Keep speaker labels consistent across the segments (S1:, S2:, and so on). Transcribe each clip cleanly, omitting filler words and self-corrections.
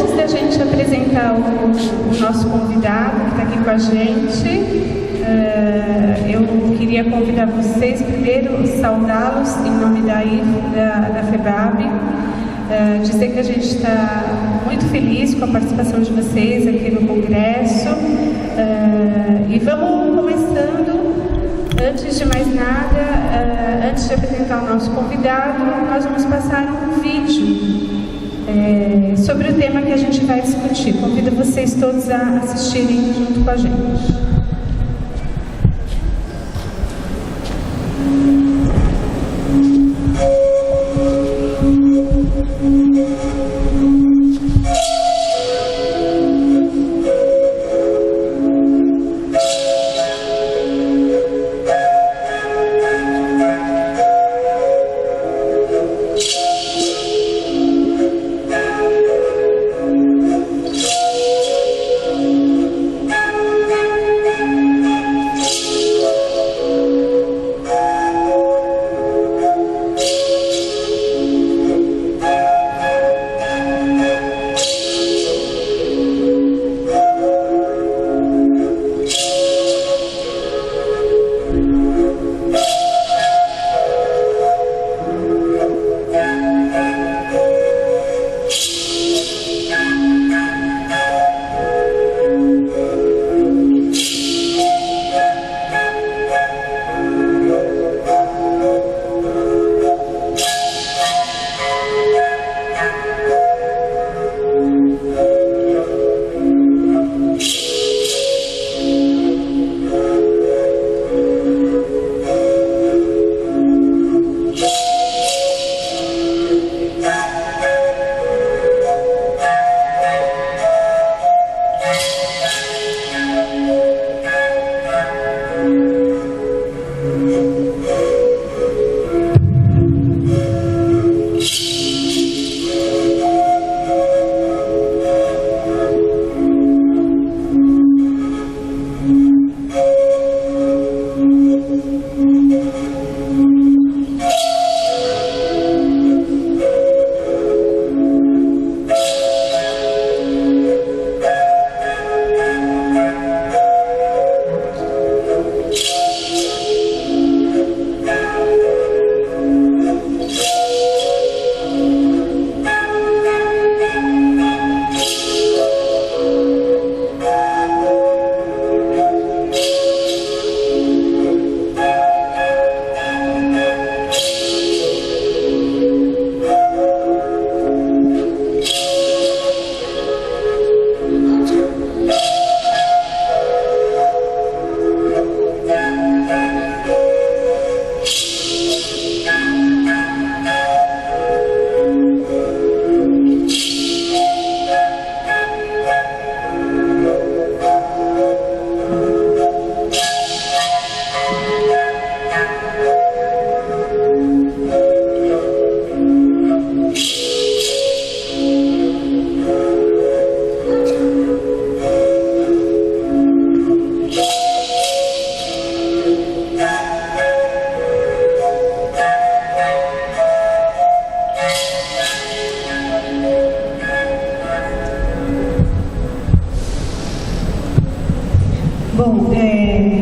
S1: antes da gente apresentar o nosso convidado que está aqui com a gente, eu queria convidar vocês, primeiro, saudá-los em nome da FEBAB, dizer que a gente está muito feliz com a participação de vocês aqui no Congresso, e vamos começando. Antes de mais nada, antes de apresentar o nosso convidado, nós vamos passar um vídeo sobre o tema que a gente vai discutir. Convido vocês todos a assistirem junto com a gente.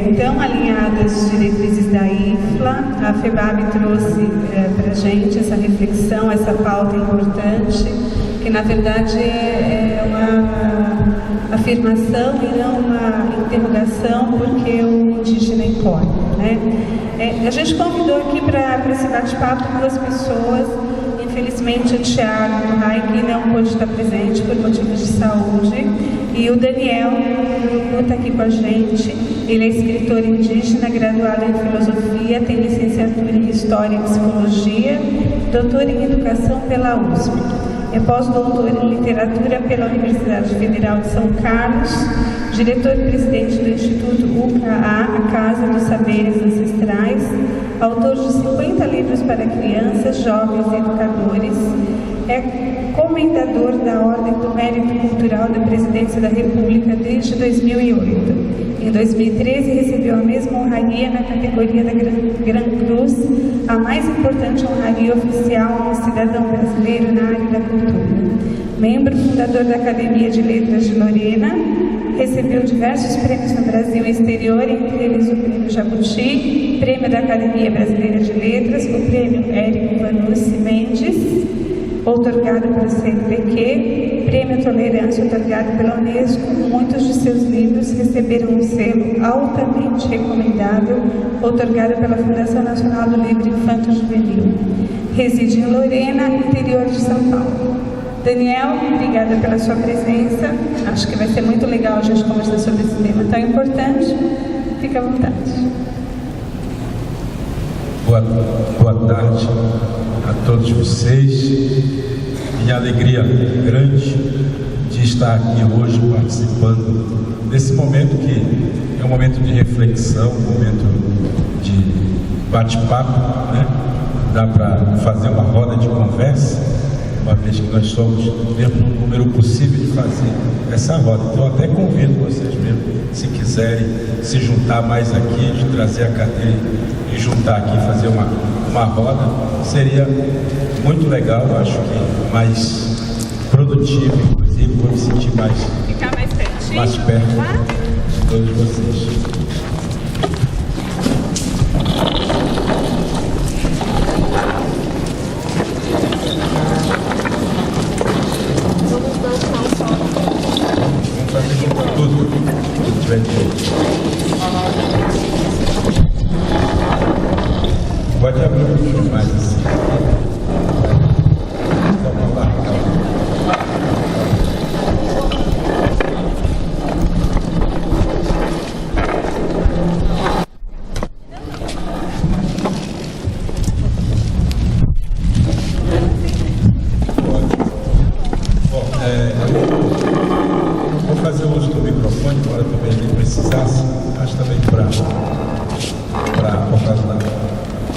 S1: Então, alinhadas as diretrizes da IFLA, a FEBAB trouxe para a gente essa reflexão, essa pauta importante, que na verdade é uma afirmação e não uma interrogação, porque o indígena incorre, né? A gente convidou aqui para esse bate-papo duas pessoas. Infelizmente, o Thiago do RAIC não pôde estar presente por motivos de saúde, e o Daniel está aqui com a gente. Ele é escritor indígena, graduado em filosofia, tem licenciatura em História e Psicologia, doutor em Educação pela USP. É pós-doutor em Literatura pela Universidade Federal de São Carlos, diretor-presidente do Instituto UCAA, a Casa dos Saberes Ancestrais, autor de 50 livros para crianças, jovens e educadores, é comendador da Ordem do Mérito Cultural da Presidência da República desde 2008. Em 2013, recebeu a mesma honraria na categoria da Gran Cruz, a mais importante honraria oficial a um cidadão brasileiro na área da cultura. membro fundador da Academia de Letras de Lorena, recebeu diversos prêmios no Brasil e exterior, entre eles o Prêmio Jabuti, Prêmio da Academia Brasileira de Letras, o Prêmio Érico Vanucci Mendes, outorgado pelo CNPq, Prêmio Tolerância, outorgado pela Unesco. Muitos de seus livros receberam um selo altamente recomendável, outorgado pela Fundação Nacional do Livro Infanto Juvenil. Reside em Lorena, interior de São Paulo. Daniel, obrigada pela sua presença. Acho que vai ser muito legal a gente conversar sobre esse tema tão importante. Fique à vontade.
S2: Boa tarde a todos vocês. Minha alegria grande de estar aqui hoje participando desse momento que é um momento de reflexão, um momento de bate-papo, né? Dá para fazer uma roda de conversa, uma vez que nós somos dentro do número possível de fazer essa roda. Então eu até convido vocês mesmo, se quiserem se juntar mais aqui, de trazer a cadeira e juntar aqui, fazer uma roda, seria muito legal. Eu acho que mais produtivo, inclusive vou me sentir mais perto de todos vocês. Pode abrir um pouquinho mais assim. Dá uma largada. Vou fazer uso do microfone, embora também nem precisasse, mas também por causa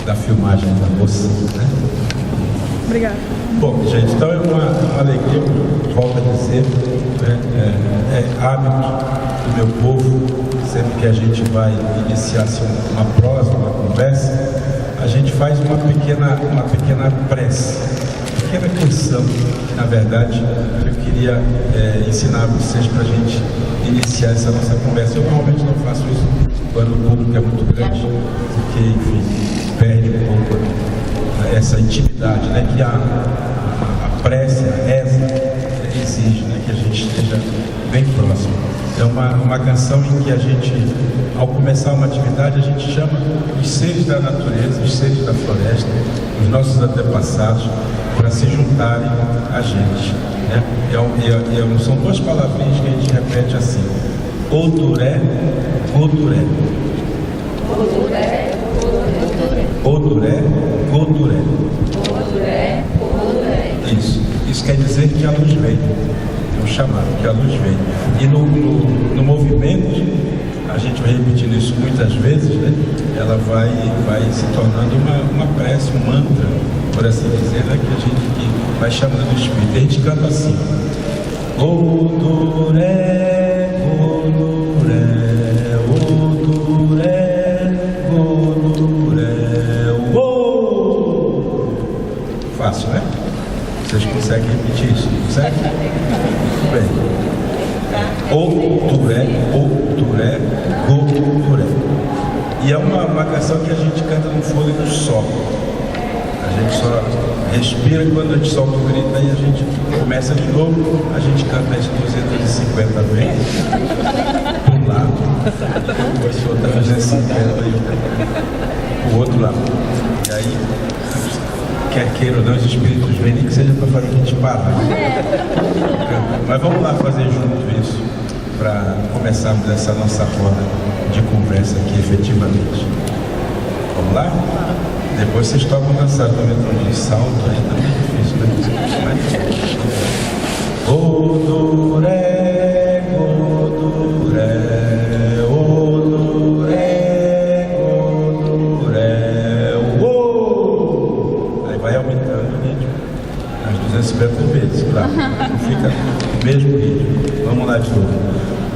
S2: da filmagem da moça, né?
S1: Obrigada.
S2: Bom, gente, então é uma alegria, volto a dizer, né? É hábito do meu povo, sempre que a gente vai iniciar assim, uma prosa, uma conversa, a gente faz uma pequena prece, pequena canção. Na verdade, eu queria ensinar vocês para a gente iniciar essa nossa conversa. Eu normalmente não faço isso quando o público é muito grande, porque, enfim, perde um pouco essa intimidade, né, que a prece, a reza exige, né, que a gente esteja bem próximo. É uma canção em que a gente, ao começar uma atividade, a gente chama os seres da natureza, os seres da floresta, os nossos antepassados, para se juntarem a gente, né? São duas palavrinhas que a gente repete assim: Oduré, Goduré. Oduré, Goduré. Oduré, Goduré. Isso quer dizer que a luz vem. É um chamado, que a luz vem. E no movimento, a gente vai repetindo isso muitas vezes, né? Ela vai se tornando uma prece, um mantra, por assim dizer, né? Que a gente vai chamando o Espírito. A gente canta assim: Oduré, Goduré, Oduré, Goduré, oh! Fácil, né? Vocês conseguem repetir isso, certo? Muito bem. Oduré, Oduré, Goduré. E é uma canção que a gente canta no fôlego só. A gente só respira quando a gente solta o grito, aí a gente começa de novo, a gente canta as 250 vezes para um lado, e depois solta 250 e o outro lado. E aí, quer queira ou não, os espíritos vêm, nem que seja para fazer a gente parar. Mas vamos lá fazer junto isso, para começarmos essa nossa roda de conversa aqui efetivamente. Vamos lá? Depois vocês tocam dançar também, de salto, aí também é difícil, né? Oduré, Goduré, Oduré, Goduré, oh! Aí vai aumentando o ritmo, as 250 vezes, claro, não fica no mesmo ritmo. Vamos lá de novo.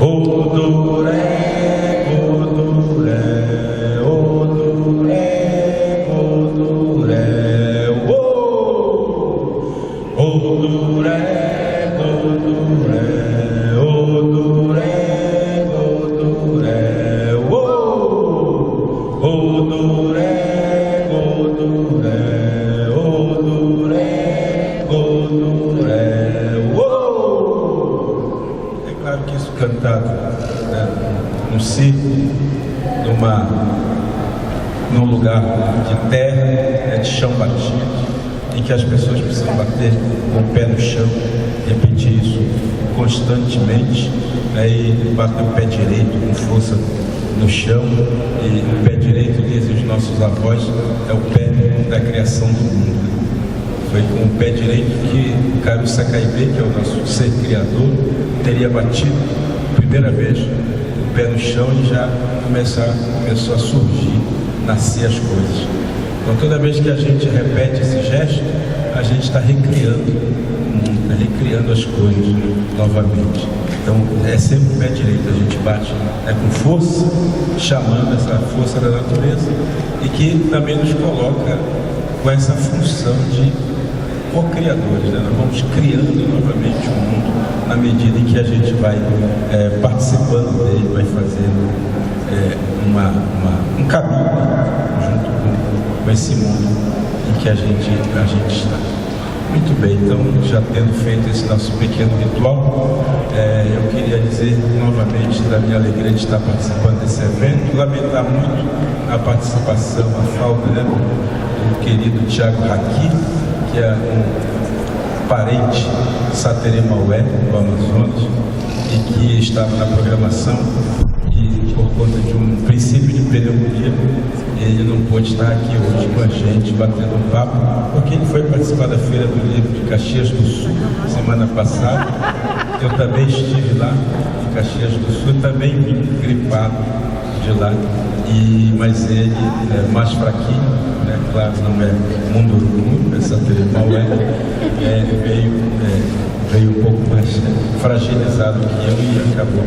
S2: Oduré, Goduré, Oduré, Goduré, oh! Oduré, cantado, né, num círculo, num lugar de terra, de chão batido, em que as pessoas precisam bater com o pé no chão, repetir isso constantemente, né, e bater o pé direito com força no chão. E o pé direito, dizem os nossos avós, é o pé da criação do mundo. Foi com o pé direito que o Karu Sakaibé, que é o nosso ser criador, teria batido a primeira vez o pé no chão e já começou a surgir, nascer as coisas. Então toda vez que a gente repete esse gesto, a gente está recriando o mundo, está recriando as coisas novamente. Então é sempre o pé direito, a gente bate com força, chamando essa força da natureza, e que também nos coloca com essa função de co-criadores, né? Nós vamos criando novamente o mundo na medida em que a gente vai participando dele, vai fazendo um caminho junto com esse mundo em que a gente está. Muito bem, então, já tendo feito esse nosso pequeno ritual, eu queria dizer novamente da minha alegria de estar participando desse evento, lamentar muito a participação, a falta, né, do querido Tiago Haki, que é um parente de Satere Maué, do Amazonas, e que estava na programação e, por conta de um princípio de pneumonia, ele não pôde estar aqui hoje com a gente, batendo um papo, porque ele foi participar da Feira do Livro de Caxias do Sul, semana passada. Eu também estive lá, em Caxias do Sul, também vim gripado de lá, mas ele é mais fraquinho, né? Claro, não é Munduruku, é Satere Maué, veio um pouco mais fragilizado que eu e acabou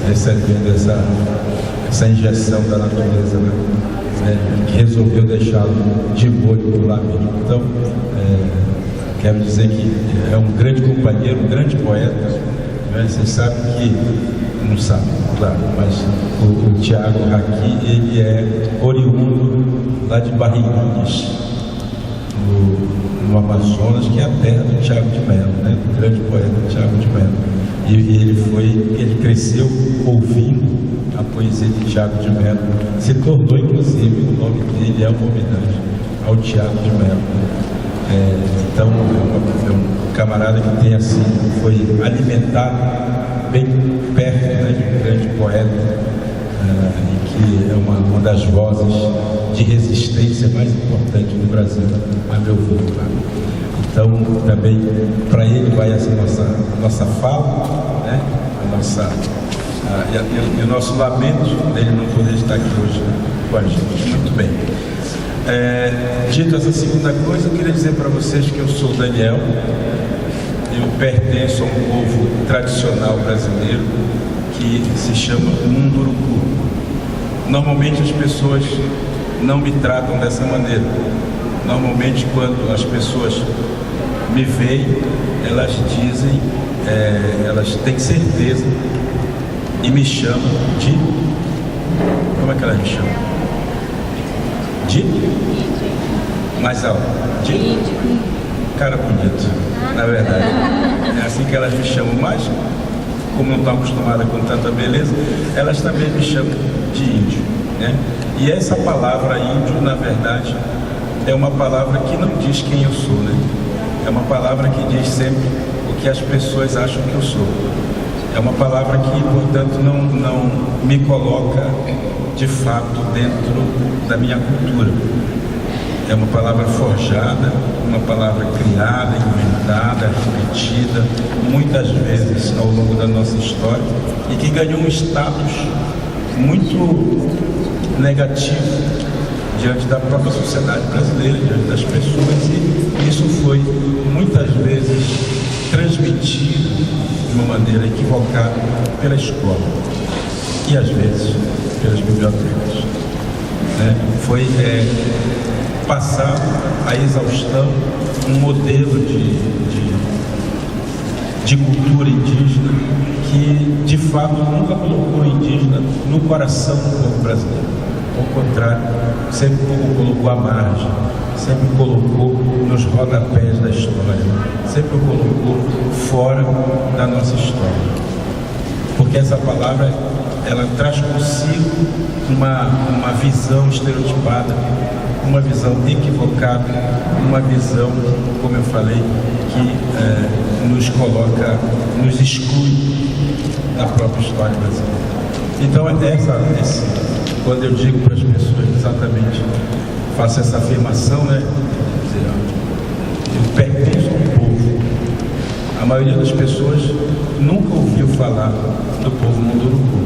S2: recebendo essa injeção da natureza, né, que resolveu deixá-lo de molho por lá mesmo. Então, quero dizer que é um grande companheiro, um grande poeta, né? Vocês sabem que, não sabem, claro, mas o Tiago Haki, ele é oriundo lá de Barrinhas, no Amazonas, que é a terra do Tiago de Mello, né? Do grande poeta Tiago de Mello. E ele cresceu ouvindo a poesia de Tiago de Mello, se tornou inclusive, o nome dele é uma homenagem ao Tiago de Mello. Então é um camarada que tem assim, foi alimentado bem perto, né, de um grande poeta, e que é uma das vozes de resistência mais importantes do Brasil, a meu ver. Então também para ele vai essa nossa fala, né, e o nosso lamento dele não poder estar aqui hoje com a gente. Muito bem. Dito essa segunda coisa, eu queria dizer para vocês que eu sou Daniel, eu pertenço a um povo tradicional brasileiro que se chama Munduruku. Normalmente as pessoas não me tratam dessa maneira. Normalmente quando as pessoas me veem, elas dizem, elas têm certeza e me chamam de... Como é que elas me chamam? De? Mais alto. De? Cara bonito, na verdade. É assim que elas me chamam, mas como não estão acostumadas com tanta beleza, elas também me chamam de índio, né? E essa palavra índio, na verdade, é uma palavra que não diz quem eu sou, né? É uma palavra que diz sempre o que as pessoas acham que eu sou. É uma palavra que, portanto, não me coloca de fato dentro da minha cultura. É uma palavra forjada, uma palavra criada, inventada, repetida muitas vezes ao longo da nossa história e que ganhou um status muito negativo diante da própria sociedade brasileira, diante das pessoas, e isso foi muitas vezes transmitido de uma maneira equivocada pela escola e às vezes pelas bibliotecas, né? Foi passado a exaustão um modelo de cultura indígena que de fato nunca colocou o indígena no coração do povo brasileiro. Ao contrário, sempre colocou à margem, sempre colocou nos rodapés da história, sempre colocou fora da nossa história. porque essa palavra ela traz consigo uma visão estereotipada, uma visão equivocada, uma visão, como eu falei, que nos coloca, nos exclui da própria história brasileira. Então, quando eu digo para as pessoas exatamente, faço essa afirmação, né? Eu pertenço ao povo. A maioria das pessoas nunca ouviu falar do povo Munduruku,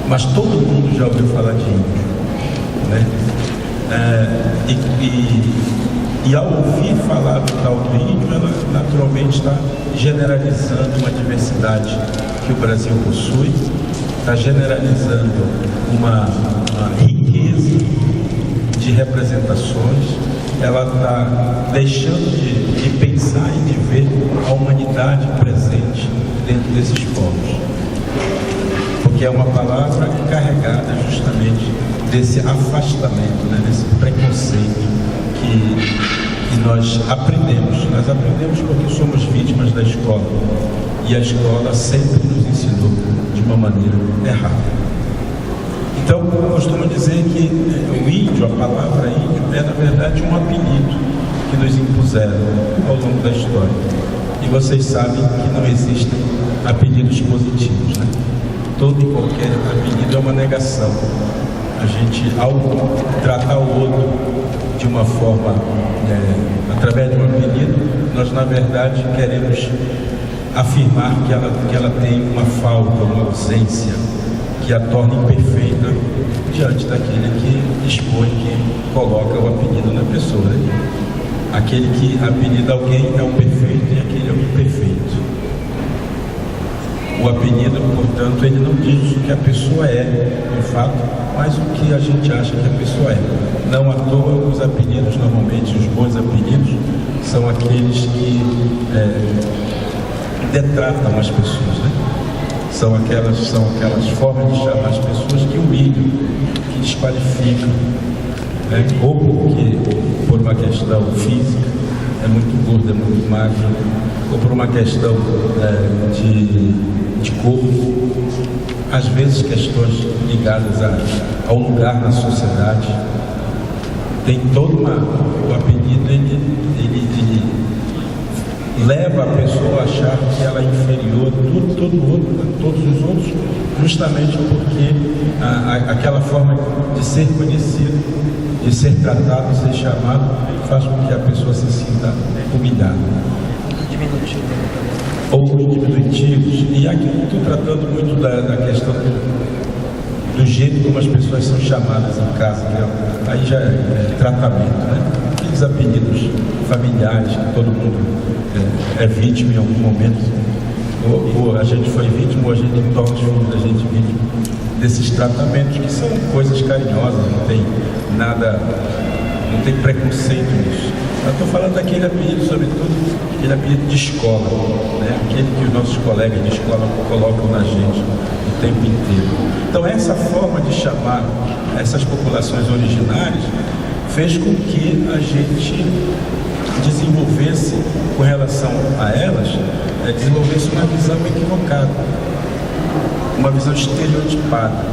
S2: mas todo mundo já ouviu falar de índio, né? E ao ouvir falar do tal do índio, ela naturalmente está generalizando uma diversidade que o Brasil possui, está generalizando uma riqueza de representações, ela está deixando de pensar e de ver a humanidade presente dentro desses povos, porque é uma palavra carregada justamente desse afastamento, né, desse preconceito que nós aprendemos porque somos vítimas da escola, e a escola sempre nos ensinou de uma maneira errada. Então, eu costumo dizer que o índio, a palavra índio, é na verdade um apelido que nos impuseram ao longo da história. E vocês sabem que não existem apelidos positivos, né? Todo e qualquer apelido é uma negação. A gente, ao tratar o outro de uma forma, através de um apelido, nós na verdade queremos afirmar que ela tem uma falta, uma ausência, que a torna imperfeita diante daquele que expõe, que coloca o apelido na pessoa, né? Aquele que apelida alguém é o perfeito e aquele é o imperfeito. O apelido, portanto, ele não diz o que a pessoa é, de fato, mas o que a gente acha que a pessoa é. Não à toa, os apelidos, normalmente, os bons apelidos, são aqueles que detratam as pessoas, né? São aquelas formas de chamar as pessoas que humilham, que desqualificam, né? Ou porque, por uma questão física, é muito gordo, é muito magro, ou por uma questão de corpo, às vezes questões ligadas ao lugar na sociedade. Tem todo o apelido, ele leva a pessoa a achar que ela é inferior a todos os outros, justamente porque aquela forma de ser conhecido, de ser tratado, de ser chamado, faz com que a pessoa se sinta humilhada. Ou os diminutivos. E aqui estou tratando muito da questão do jeito como as pessoas são chamadas em casa, né? Aí já é tratamento, né? Aqueles apelidos familiares que todo mundo é vítima em algum momento, ou a gente foi vítima, ou a gente torna os filhos da gente vítima desses tratamentos, que são coisas carinhosas, não tem nada, não tem preconceito nisso. Eu estou falando daquele apelido, sobretudo, aquele apelido de escola, né? Aquele que os nossos colegas de escola colocam na gente o tempo inteiro. Então, essa forma de chamar essas populações originárias fez com que a gente desenvolvesse, com relação a elas, desenvolvesse uma visão equivocada, uma visão estereotipada,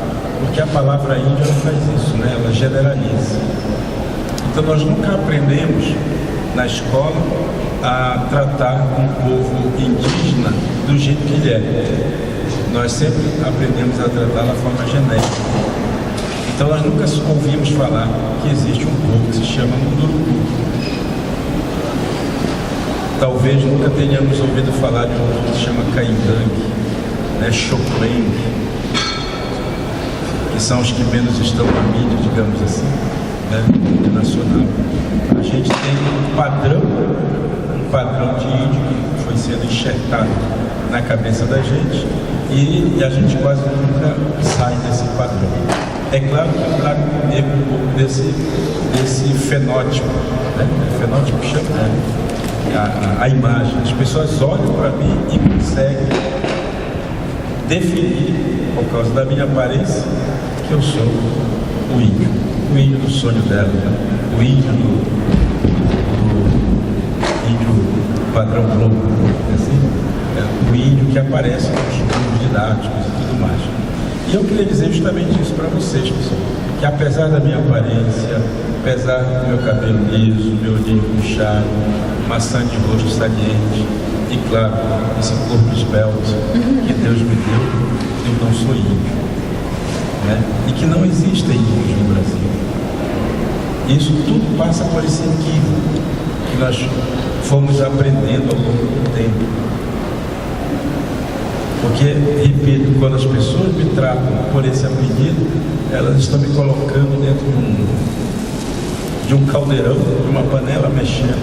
S2: porque a palavra índio ela faz isso, né? Ela generaliza. Então nós nunca aprendemos na escola a tratar um povo indígena do jeito que ele é. Nós sempre aprendemos a tratar da forma genérica. Então nós nunca ouvimos falar que existe um povo que se chama Munduruku. Talvez nunca tenhamos ouvido falar de um povo que se chama Caingangue, né? Choclengue, que são os que menos estão na mídia, digamos assim, né? Nacional. A gente tem um padrão de índio que foi sendo enxertado na cabeça da gente e a gente quase nunca sai desse padrão. É claro que eu trago comigo um pouco desse fenótipo, né? O fenótipo chama a imagem. As pessoas olham para mim e conseguem definir, por causa da minha aparência, que eu sou o índio do sonho dela, né? O índio índio padrão Globo, assim, o índio que aparece nos filmes de didáticos e tudo mais. E eu queria dizer justamente isso para vocês, pessoal, que apesar da minha aparência, apesar do meu cabelo liso, meu olhinho puxado, maçã de rosto saliente e, claro, esse corpo esbelto que Deus me deu, eu não sou índio, né? E que não existem índios no Brasil. Isso tudo passa por esse equívoco que nós fomos aprendendo ao longo do tempo. Porque, repito, quando as pessoas me tratam por esse apelido, elas estão me colocando dentro de um caldeirão, de uma panela mexendo.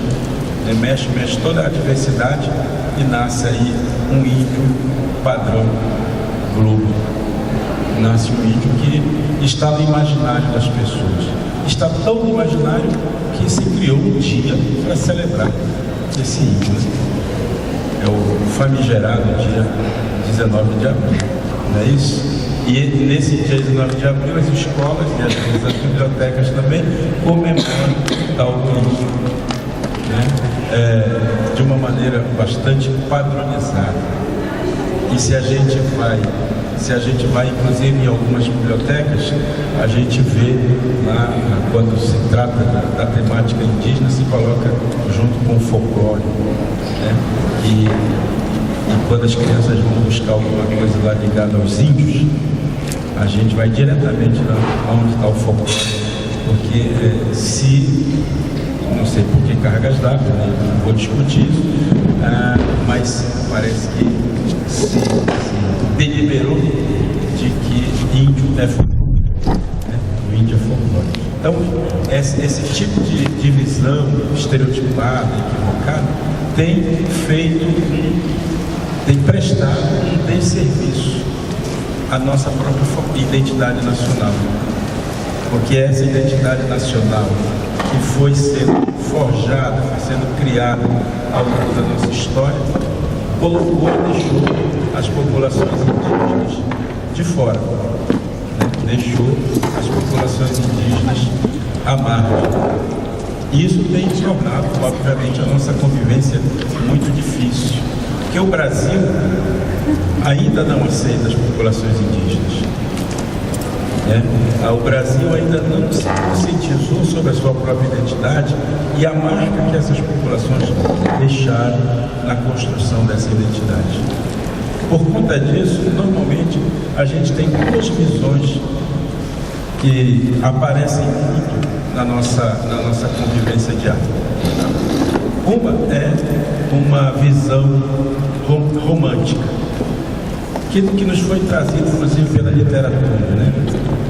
S2: Mexe toda a diversidade e nasce aí um índio padrão Globo. Nasce um índio que está no imaginário das pessoas. Está tão no imaginário que se criou um dia para celebrar esse índio. É o famigerado dia 19 de abril, não é isso? E nesse dia 19 de abril as escolas e as bibliotecas também comemoram tal índio, né? De uma maneira bastante padronizada. E se a gente vai inclusive em algumas bibliotecas, a gente vê lá, quando se trata da temática indígena, se coloca junto com o folclore, né? E quando as crianças vão buscar alguma coisa lá ligada aos índios, a gente vai diretamente lá onde está o folclore, porque não sei por que cargas d'água, né? Não vou discutir isso, mas parece que se deliberou de que índio é folclore, né? O índio é folclore. Então, esse tipo de divisão estereotipada, equivocada, tem prestado um desserviço à nossa própria identidade nacional. Porque essa identidade nacional que foi sendo forjada, foi sendo criada ao longo da nossa história, colocou e deixou as populações indígenas de fora, né? Deixou as populações indígenas à margem. E isso tem tornado, obviamente, a nossa convivência muito difícil, porque o Brasil ainda não aceita as populações indígenas. O Brasil ainda não se conscientizou sobre a sua própria identidade e a marca que essas populações deixaram na construção dessa identidade. Por conta disso, normalmente, a gente tem duas visões que aparecem muito na nossa convivência diária. Uma é uma visão romântica, que nos foi trazido, inclusive, pela literatura, né?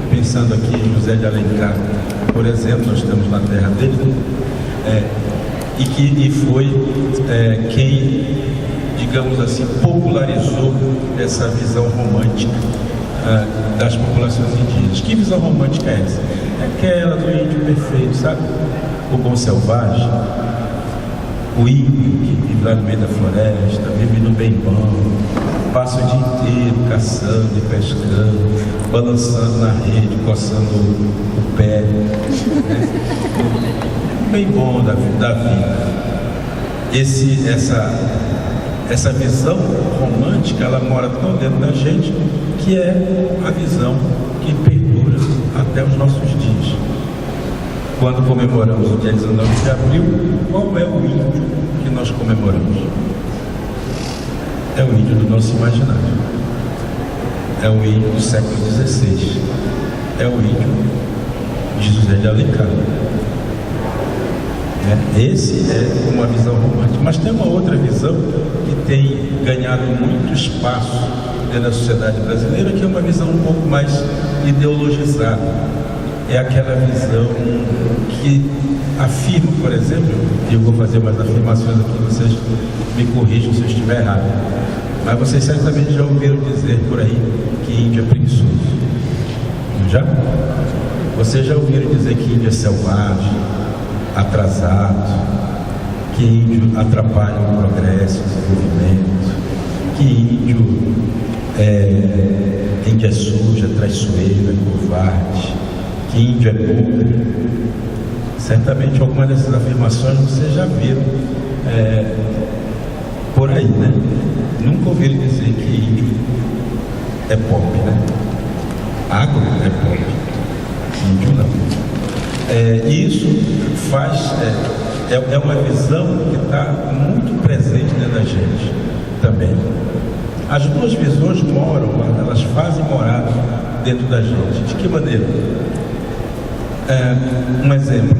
S2: Pensando aqui em José de Alencar, por exemplo, nós estamos na terra dele, e foi quem, digamos assim, popularizou essa visão romântica das populações indígenas. Que visão romântica é essa? É aquela do índio perfeito, sabe? O bom selvagem, o índio que vive lá no meio da floresta, vive no bem bom, passa o dia inteiro caçando e pescando, balançando na rede, coçando o pé, né? O bem bom da vida. Essa visão romântica, ela mora tão dentro da gente, que é a visão que perdura até os nossos dias. Quando comemoramos o dia 19 de abril, qual é o índio que nós comemoramos? É o índio do nosso imaginário. É o índio do século XVI. É o índio de José de Alencar. Esse é uma visão romântica. Mas tem uma outra visão que tem ganhado muito espaço dentro da sociedade brasileira, que é uma visão um pouco mais ideologizada. É aquela visão que afirma, por exemplo, e eu vou fazer umas afirmações aqui, vocês me corrijam se eu estiver errado, mas vocês certamente já ouviram dizer por aí que índio é preguiçoso. Não já? Vocês já ouviram dizer que índio é selvagem, atrasado, que índio atrapalha o progresso, o desenvolvimento, que índio é sujo, é traiçoeiro, é covarde, que índio é burro. Certamente algumas dessas afirmações vocês já viram por aí, né? Nunca ouviram dizer que índio é pop, né? Agro é pop, índio não. Isso faz, é uma visão que está muito presente dentro da gente também. As duas visões moram, elas fazem morar dentro da gente. De que maneira? Um exemplo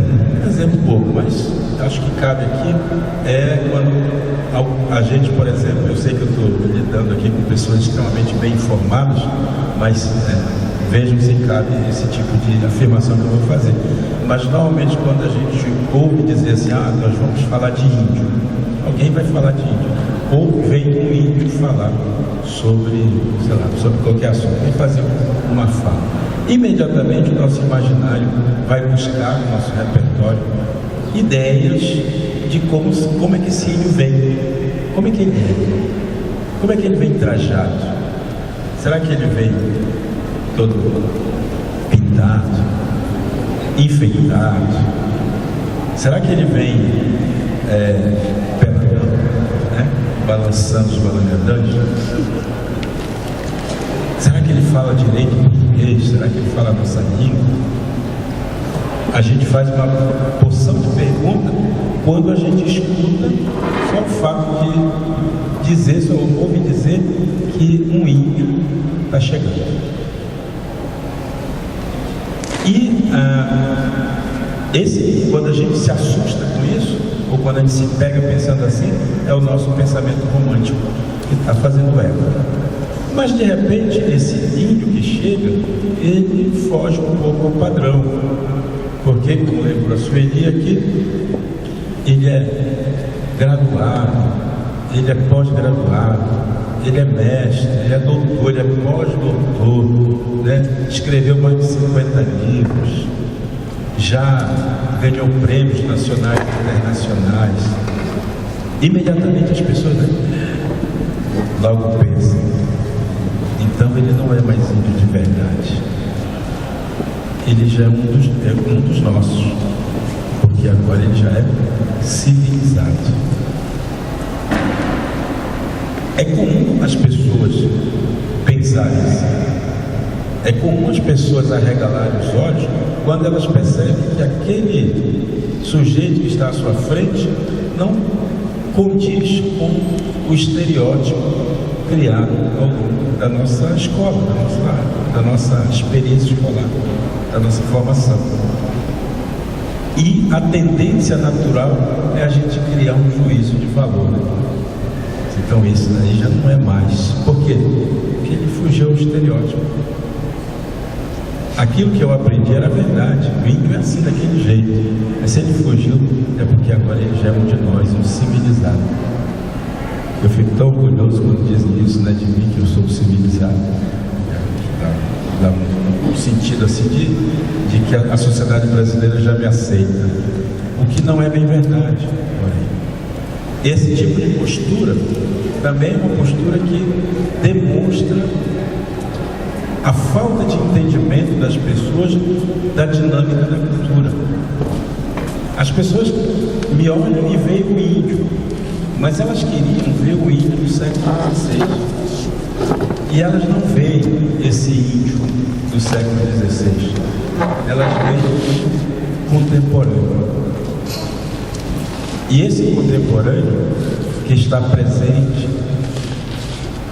S2: pouco, mas acho que cabe aqui, quando a gente, por exemplo, eu sei que eu estou lidando aqui com pessoas extremamente bem informadas, mas vejam se cabe esse tipo de afirmação que eu vou fazer. Mas normalmente quando a gente ouve dizer assim, nós vamos falar de índio, alguém vai falar de índio, ou vem um índio falar sobre, sei lá, sobre qualquer assunto, vem fazer uma fala. Imediatamente o nosso imaginário vai buscar no nosso repertório ideias de como é que esse índio vem, como é que ele vem, como é que ele vem trajado. Será que ele vem todo pintado, enfeitado? Será que ele vem pedalando, né? Balançando os balançadores? Será que ele fala direito português? Será que ele fala a nossa língua? A gente faz uma porção de perguntas quando a gente escuta só o fato de ouvir dizer que um índio está chegando. E quando a gente se assusta com isso, ou quando a gente se pega pensando assim, é o nosso pensamento romântico que está fazendo eco. Mas de repente esse índio que chega, ele foge um pouco ao padrão, porque, como lembrou a Sueli aqui, ele é graduado, ele é pós-graduado, ele é mestre, ele é doutor, ele é pós-doutor, né? Escreveu mais de 50 livros, já ganhou prêmios nacionais e internacionais. Imediatamente as pessoas logo pensam, então ele não é mais índio de verdade, ele já é um dos nossos, porque agora ele já é civilizado. É comum as pessoas pensarem assim, é comum as pessoas arregalarem os olhos quando elas percebem que aquele sujeito que está à sua frente não condiz com o estereótipo criado ao longo da nossa escola, da nossa experiência escolar, da nossa formação. E a tendência natural é a gente criar um juízo de valor, né? Então esse daí já não é mais. Por quê? Porque ele fugiu ao estereótipo. Aquilo que eu aprendi era verdade. O índio é assim, daquele jeito. Mas se ele fugiu, é porque agora ele já é um de nós, um civilizado. Eu fico tão orgulhoso quando dizem isso, né, de mim, que eu sou civilizado. Dá um sentido assim de que a sociedade brasileira já me aceita. O que não é bem verdade. Esse tipo de postura também é uma postura que demonstra a falta de entendimento das pessoas da dinâmica da cultura. As pessoas me olham e veem o índio, mas elas queriam ver o índio do século XVI. E elas não veem esse índio do século XVI. Elas veem o índio contemporâneo. E esse contemporâneo que está presente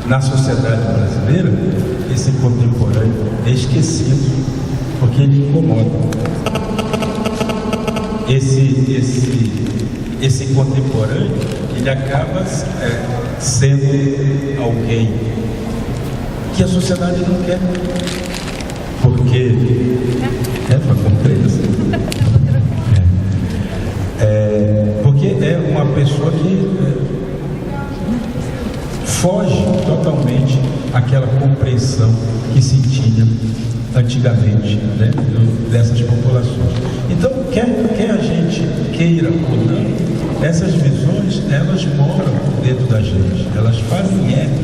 S2: na sociedade brasileira, esse contemporâneo é esquecido, porque ele incomoda. Esse contemporâneo, ele acaba sendo alguém que a sociedade não quer, porque porque é uma pessoa que foge totalmente àquela compreensão que se tinha antigamente, né, dessas populações. Então, quer a gente queira ou não, essas visões, elas moram dentro da gente, elas fazem eco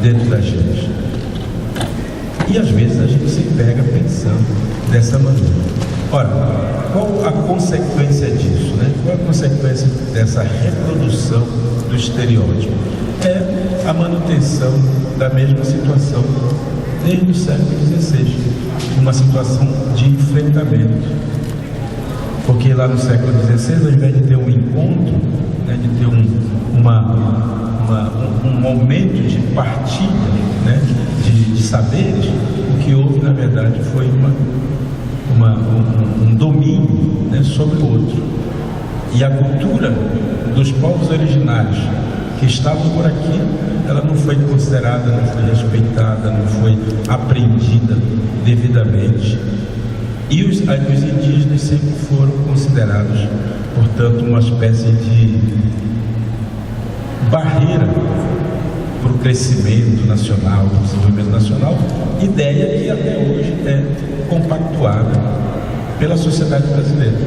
S2: dentro da gente. E às vezes a gente se pega pensando dessa maneira. Ora, qual a consequência disso, né? Qual a consequência dessa reprodução do estereótipo? É a manutenção da mesma situação desde o século XVI, uma situação de enfrentamento. Porque lá no século XVI, ao invés de ter um encontro, né, de ter um momento de partilha, né, de saberes, o que houve, na verdade, foi um domínio, né, sobre o outro. E a cultura dos povos originários que estavam por aqui, ela não foi considerada, não foi respeitada, não foi aprendida devidamente. E os indígenas sempre foram considerados, portanto, uma espécie de barreira para o crescimento nacional, para o desenvolvimento nacional, ideia que até hoje é compactuada pela sociedade brasileira.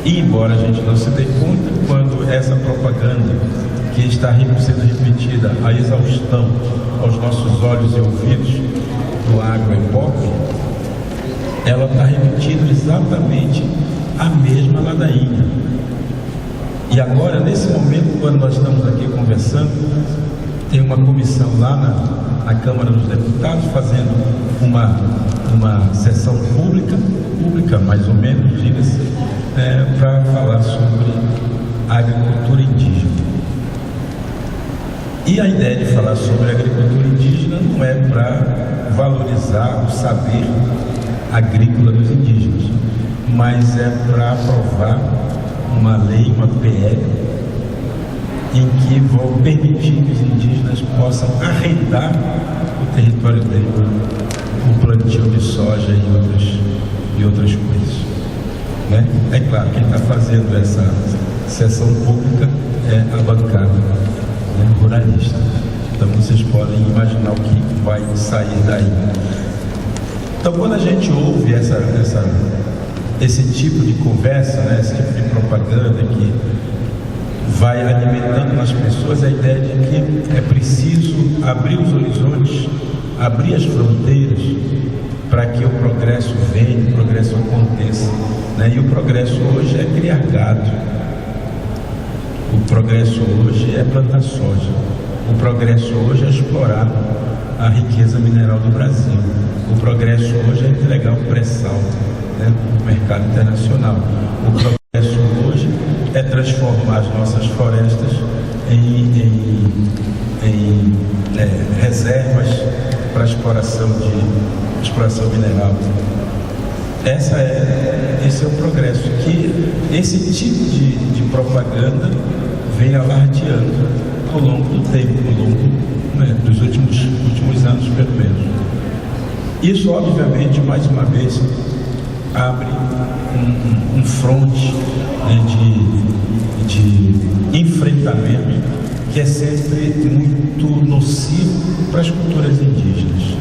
S2: E embora a gente não se dê conta, quando essa propaganda que está sendo repetida a exaustão aos nossos olhos e ouvidos no agroepóquio, ela está repetindo exatamente a mesma ladainha. E agora, nesse momento, quando nós estamos aqui conversando, tem uma comissão lá na Câmara dos Deputados fazendo uma sessão pública mais ou menos, diga-se, para falar sobre a agricultura indígena. E a ideia de falar sobre a agricultura indígena não é para valorizar o saber agrícola dos indígenas, mas é para aprovar uma lei, uma PL, em que vão permitir que os indígenas possam arrendar o território dele, o plantio de soja e outras coisas, né? É claro, quem está fazendo essa sessão pública é a bancada, né, ruralista. Então vocês podem imaginar o que vai sair daí. Então, quando a gente ouve esse tipo de conversa, né, esse tipo de propaganda que vai alimentando nas pessoas a ideia de que é preciso abrir os horizontes, abrir as fronteiras para que o progresso venha, o progresso aconteça, né? E o progresso hoje é criar gado, o progresso hoje é plantar soja, o progresso hoje é explorar a riqueza mineral do Brasil, o progresso hoje é entregar o pré-sal, né, no mercado internacional, o progresso hoje é transformar as nossas florestas em reservas para exploração mineral. Esse é o progresso, que esse tipo de propaganda vem alardeando ao longo do tempo, ao longo, né, dos últimos anos, pelo menos. Isso, obviamente, mais uma vez, abre um fronte, né, de enfrentamento que é sempre muito nocivo para as culturas indígenas,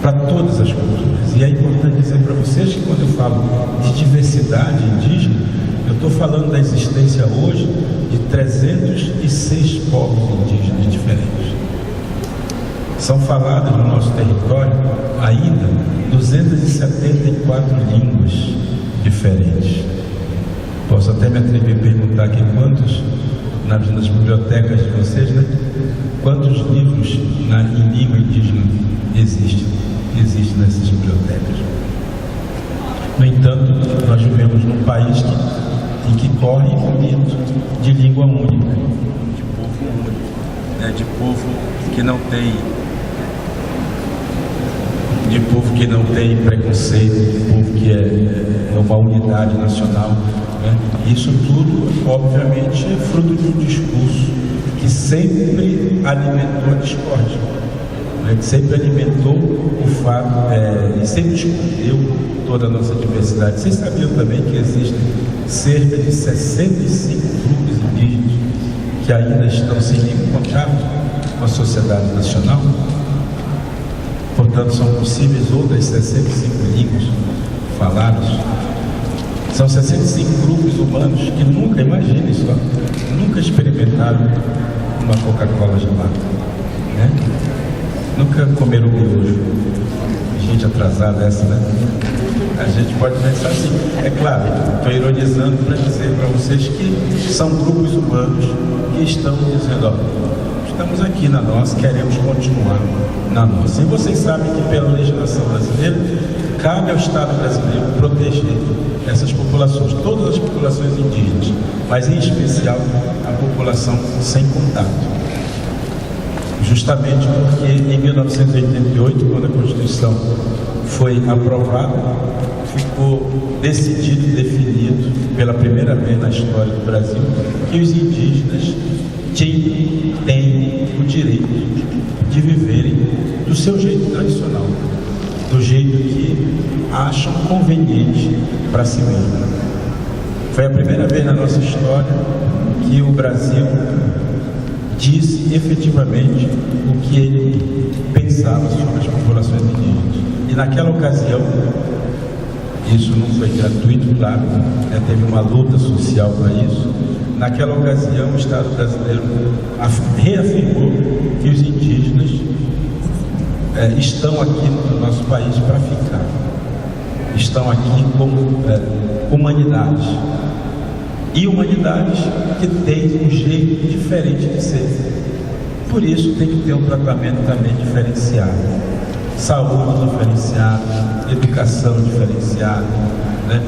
S2: para todas as culturas. E é importante dizer para vocês que quando eu falo de diversidade indígena, eu estou falando da existência hoje de 306 povos indígenas diferentes. São faladas no nosso território ainda 274 línguas diferentes. Posso até me atrever a perguntar aqui quantos, nas bibliotecas de vocês, né? Quantos livros em língua indígena existem nessas bibliotecas? No entanto, nós vivemos num país em que corre um mito de língua única, de povo único, né? De povo que não tem preconceito, de povo que é uma unidade nacional, né? Isso tudo, obviamente, é fruto de um discurso que sempre alimentou a discórdia, né? Que sempre alimentou o fato e sempre escondeu toda a nossa diversidade. Vocês sabiam também que existem cerca de 65 grupos indígenas que ainda estão sem nenhum contato com a sociedade nacional? Portanto, são possíveis outras 65 línguas faladas. São 65 grupos humanos que nunca, imaginem só, nunca experimentaram uma Coca-Cola gelada, né? Nunca comeram miojo. Gente atrasada essa, né? A gente pode pensar assim. É claro, estou ironizando para dizer para vocês que são grupos humanos que estão dizendo, ó, estamos aqui na nossa, queremos continuar na nossa. E vocês sabem que pela legislação brasileira, cabe ao Estado brasileiro proteger essas populações, todas as populações indígenas, mas em especial a população sem contato. Justamente porque em 1988, quando a Constituição foi aprovada, ficou decidido e definido pela primeira vez na história do Brasil que os indígenas têm o direito de viverem do seu jeito tradicional, do jeito que acham conveniente para si mesmo. Foi a primeira vez na nossa história que o Brasil disse efetivamente o que ele pensava sobre as populações indígenas. E naquela ocasião, isso não foi gratuito, claro, teve uma luta social para isso. Naquela ocasião, o Estado brasileiro reafirmou que os indígenas estão aqui no nosso país para ficar. Estão aqui como humanidades. E humanidades que têm um jeito diferente de ser. Por isso tem que ter um tratamento também diferenciado. Saúde diferenciada, educação diferenciada, né?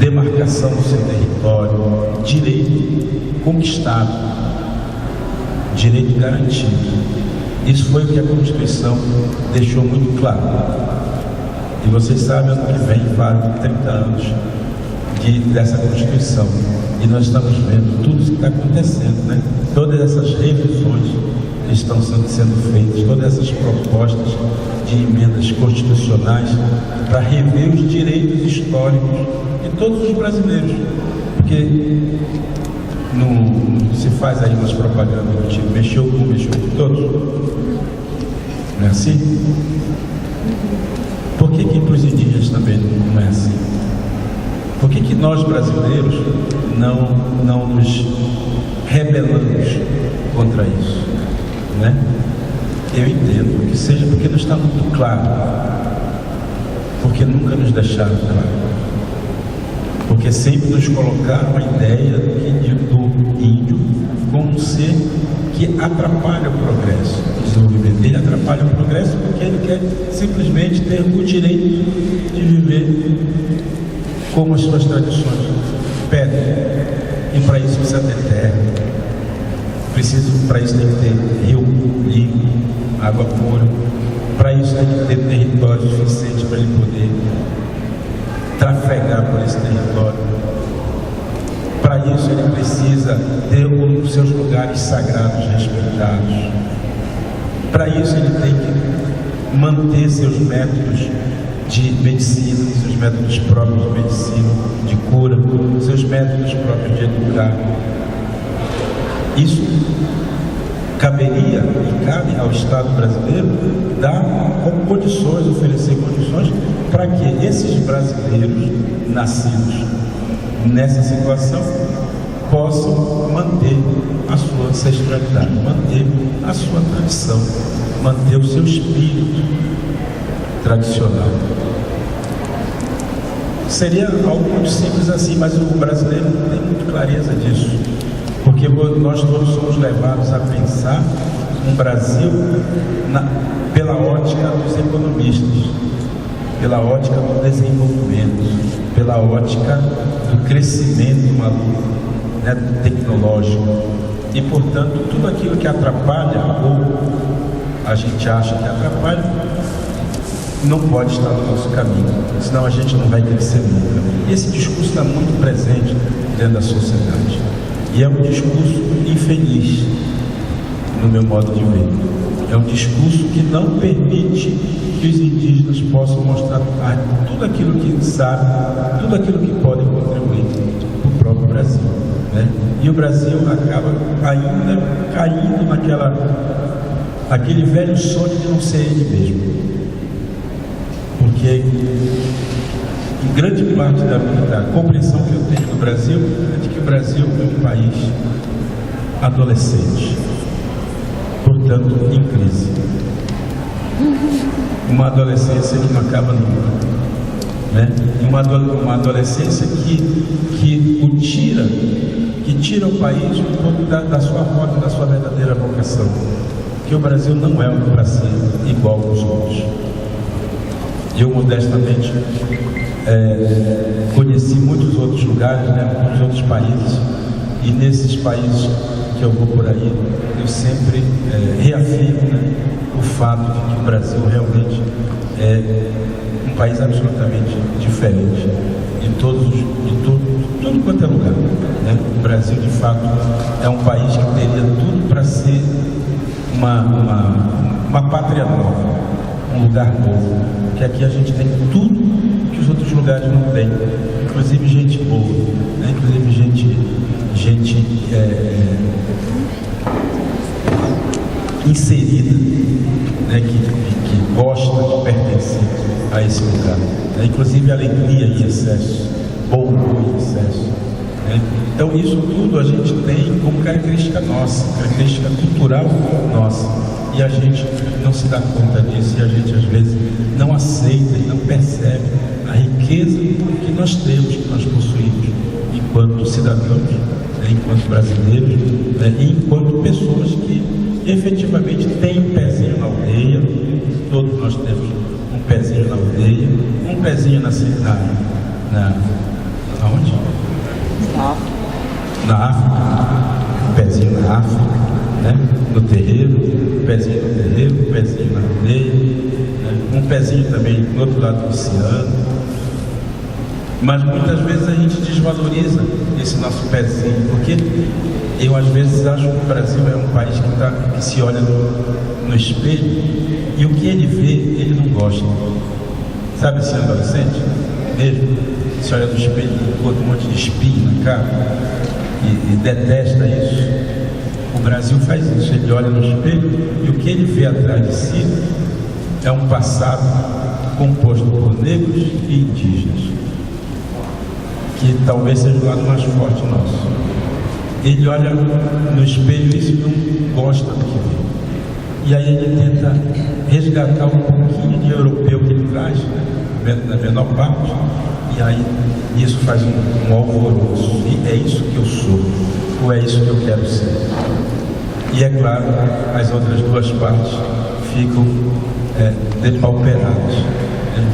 S2: Demarcação do seu território, direito conquistado, direito garantido. Isso foi o que a Constituição deixou muito claro. E vocês sabem, ano que vem faz 30 anos dessa Constituição. E nós estamos vendo tudo isso que está acontecendo, né? Todas essas revisões que estão sendo feitas, todas essas propostas de emendas constitucionais para rever os direitos históricos de todos os brasileiros. Porque se faz aí umas propagandas do tipo, mexeu com todos. Não é assim? Por que para os indígenas também não é assim? Por que nós brasileiros não nos rebelamos contra isso? Né? Eu entendo que seja porque não está muito claro, porque nunca nos deixaram claro, porque sempre nos colocaram a ideia do índio como um ser que atrapalha o progresso, o desenvolvimento. Ele atrapalha o progresso porque ele quer simplesmente ter o direito de viver como as suas tradições pedem. E para isso precisa ter terra. Para isso tem que ter rio limpo, água pura. Para isso tem que ter território suficiente para ele poder trafegar por esse território. Para isso ele precisa ter os seus lugares sagrados respeitados. Para isso ele tem que manter seus métodos de medicina, seus métodos próprios de medicina, de cura, seus métodos próprios de educar. Isso caberia e cabe ao Estado brasileiro dar condições, oferecer condições para que esses brasileiros nascidos nessa situação possam manter a sua ancestralidade, manter a sua tradição, manter o seu espírito tradicional. Seria algo muito simples assim, mas o brasileiro não tem muita clareza disso, porque nós todos somos levados a pensar um Brasil pela ótica dos economistas, pela ótica do desenvolvimento, pela ótica do crescimento maluco, né, tecnológico. E, portanto, tudo aquilo que atrapalha, ou a gente acha que atrapalha, não pode estar no nosso caminho, senão a gente não vai crescer nunca. E esse discurso está muito presente dentro da sociedade. E é um discurso infeliz, no meu modo de ver. É um discurso que não permite que os indígenas possam mostrar tudo aquilo que sabem, tudo aquilo que podem contribuir para o próprio Brasil, né? E o Brasil acaba ainda caindo naquele velho sonho de não ser ele mesmo. Porque em grande parte da compreensão que eu tenho do Brasil é de que o Brasil é um país adolescente, portanto em crise. Uma adolescência que não acaba nunca, né? Uma adolescência que o tira que tira o país um pouco da sua rota, da sua verdadeira vocação. Que o Brasil não é para ser igual aos outros. Eu, modestamente, conheci muitos outros lugares, né, muitos outros países, e nesses países que eu vou por aí, eu sempre reafirmo, né, o fato de que o Brasil realmente é um país absolutamente diferente de tudo quanto é lugar, né? O Brasil, de fato, é um país que teria tudo para ser uma pátria nova, um lugar novo, que aqui a gente tem tudo que os outros lugares não têm, inclusive gente boa, né? Inclusive gente inserida, né? que gosta de pertencer a esse lugar, né? Inclusive alegria em excesso, bom humor em excesso, né? Então isso tudo a gente tem como característica nossa, característica cultural nossa, e a gente não se dá conta disso, e a gente às vezes não aceita e não percebe a riqueza que nós temos, que nós possuímos enquanto cidadãos, né, enquanto brasileiros, né, e enquanto pessoas que efetivamente têm um pezinho na aldeia. Todos nós temos um pezinho na aldeia, um pezinho aonde? Na África, um pezinho na África, né? No terreiro, um pezinho no terreiro, um pezinho na aldeia, né? Um pezinho também do outro lado do oceano. Mas muitas vezes a gente desvaloriza esse nosso pezinho, porque eu às vezes acho que o Brasil é um país que se olha no espelho e o que ele vê, ele não gosta. Sabe esse adolescente mesmo? Se olha no espelho e encontra um monte de espinho na cara e detesta isso. O Brasil faz isso, ele olha no espelho e o que ele vê atrás de si é um passado composto por negros e indígenas, que talvez seja o lado mais forte nosso. Ele olha no espelho isso e não gosta do que vê. E aí ele tenta resgatar um pouquinho de europeu que ele traz, né, na menor parte, e aí isso faz um alvoroço. E é isso que eu sou, ou é isso que eu quero ser. E é claro, as outras duas partes ficam depauperadas,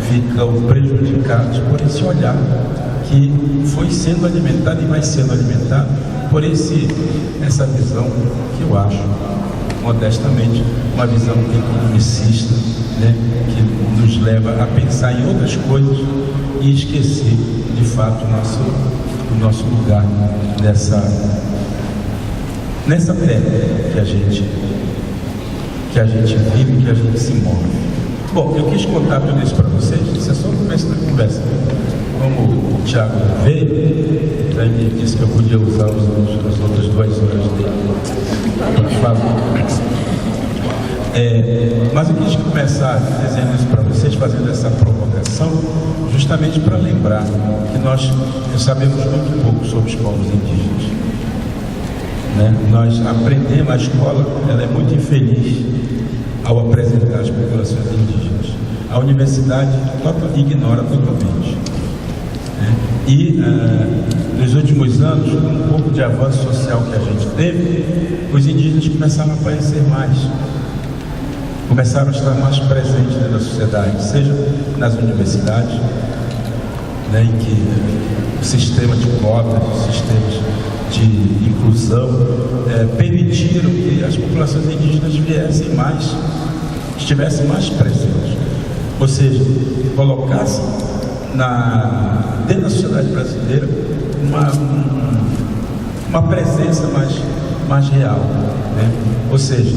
S2: ficam prejudicadas por esse olhar que foi sendo alimentado e vai sendo alimentado por essa visão que eu acho, modestamente, uma visão economicista, né, que nos leva a pensar em outras coisas e esquecer, de fato, o nosso lugar nessa terra que a gente vive, que a gente se move. Bom, eu quis contar tudo isso para vocês, isso é só o começo da conversa. Como o Thiago veio, ele disse que eu podia usar as outras 2 horas dele. Por favor. Mas eu quis começar dizendo isso para vocês, fazendo essa provocação, justamente para lembrar que nós sabemos muito pouco sobre os povos indígenas. Né? Nós aprendemos, a escola ela é muito infeliz ao apresentar as populações indígenas. A universidade ignora totalmente. E nos últimos anos, com um pouco de avanço social que a gente teve, os indígenas começaram a aparecer mais, começaram a estar mais presentes dentro da sociedade, seja nas universidades, né, em que o sistema de cotas, sistemas de inclusão permitiram que as populações indígenas viessem mais, estivessem mais presentes, ou seja, colocassem dentro da sociedade brasileira uma presença mais real, né? Ou seja,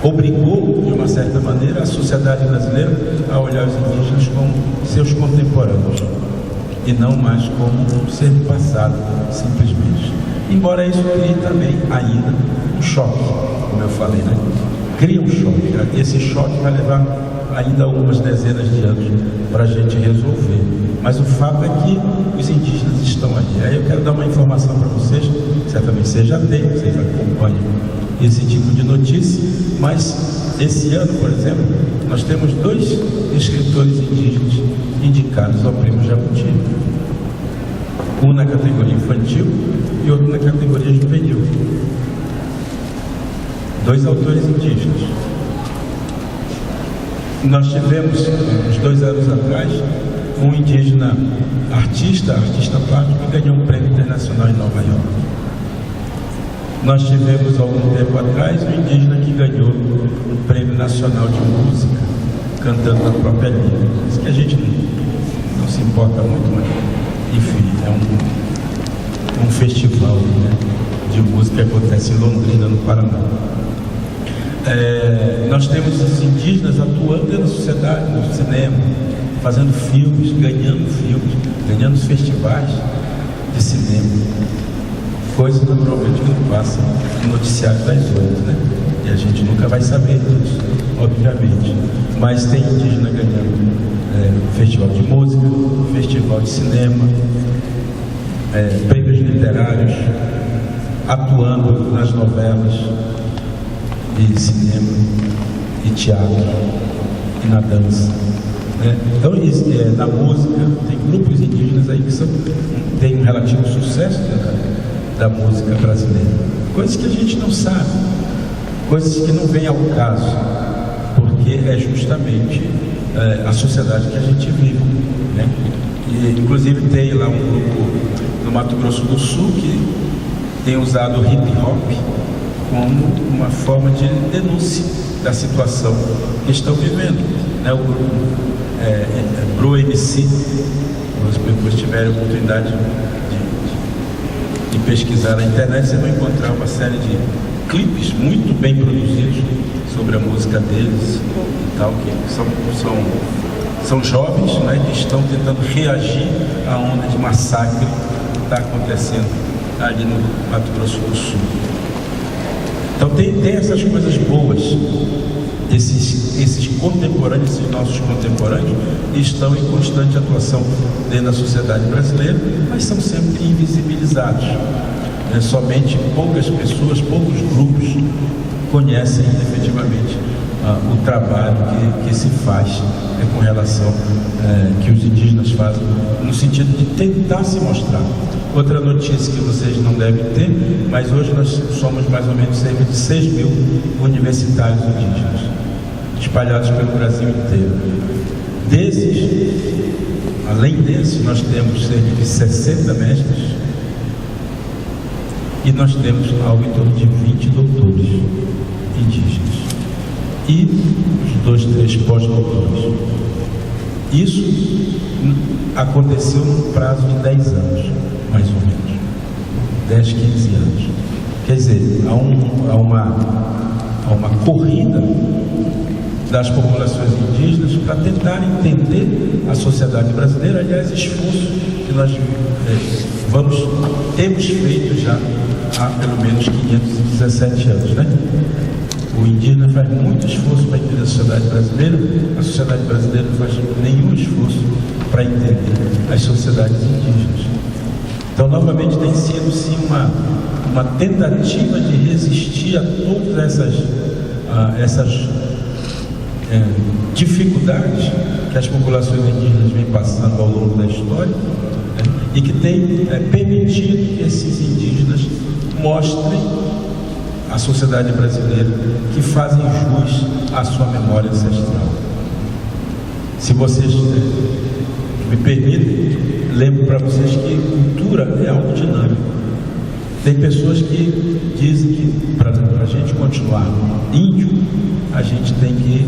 S2: obrigou de uma certa maneira a sociedade brasileira a olhar os indígenas como seus contemporâneos e não mais como um ser do passado simplesmente, embora isso crie também ainda um choque, como eu falei, né? Cria um choque, esse choque vai levar ainda algumas dezenas de anos para a gente resolver, mas o fato é que os indígenas estão ali. Aí eu quero dar uma informação para vocês, certamente vocês já têm, vocês acompanham esse tipo de notícia, mas esse ano, por exemplo, nós temos 2 escritores indígenas indicados ao Prêmio Jabuti. um na categoria infantil e outro na categoria juvenil. 2 autores indígenas. Nós tivemos, uns 2 anos atrás, um indígena artista plástico, que ganhou um prêmio internacional em Nova York. Nós tivemos, há algum tempo atrás, um indígena que ganhou um prêmio nacional de música, cantando na própria língua. Isso que a gente não se importa muito, mas, enfim, é um festival, né, de música que acontece em Londrina, no Paraná. Nós temos os indígenas atuando na sociedade, no cinema, fazendo filmes, ganhando os festivais de cinema. Coisa naturalmente que não passa no noticiário das 8, né? E a gente nunca vai saber disso, obviamente. Mas tem indígena ganhando festival de música, festival de cinema, prêmios literários, atuando nas novelas de cinema e teatro e na dança, né? Então, na música, tem grupos indígenas aí que têm um relativo sucesso da música brasileira. Coisas que a gente não sabe, coisas que não vêm ao caso, porque é justamente a sociedade que a gente vive, né? E, inclusive, tem lá um grupo no Mato Grosso do Sul que tem usado o hip hop como uma forma de denúncia da situação que estão vivendo, né? O grupo Bro MC, se depois tiverem a oportunidade de pesquisar na internet, você vai encontrar uma série de clipes muito bem produzidos sobre a música deles e tal, que são jovens, né, que estão tentando reagir à onda de massacre que está acontecendo ali no Mato Grosso do Sul. Então tem essas coisas boas, esses contemporâneos, esses nossos contemporâneos estão em constante atuação dentro da sociedade brasileira, mas são sempre invisibilizados. Somente poucas pessoas, poucos grupos conhecem efetivamente o trabalho que se faz com relação que os indígenas fazem, no sentido de tentar se mostrar. Outra notícia que vocês não devem ter, mas hoje nós somos mais ou menos cerca de 6 mil universitários indígenas, espalhados pelo Brasil inteiro. Desses, além desses, nós temos cerca de 60 mestres e nós temos algo em torno de 20 doutores indígenas e os 2, 3 pós-doutores. Isso aconteceu num prazo de 10 anos, mais ou menos, 10, 15 anos. Quer dizer, há uma corrida das populações indígenas para tentar entender a sociedade brasileira. Aliás, esforço que nós temos feito já há pelo menos 517 anos, né? O indígena faz muito esforço para entender a sociedade brasileira não faz nenhum esforço para entender as sociedades indígenas. Então, novamente, tem sido sim uma tentativa de resistir a todas essas dificuldades que as populações indígenas vêm passando ao longo da história, né? E que tem permitido que esses indígenas mostrem à sociedade brasileira que fazem jus à sua memória ancestral. Se vocês me permitem, lembro para vocês que cultura é algo dinâmico. Tem pessoas que dizem que para a gente continuar índio, a gente tem que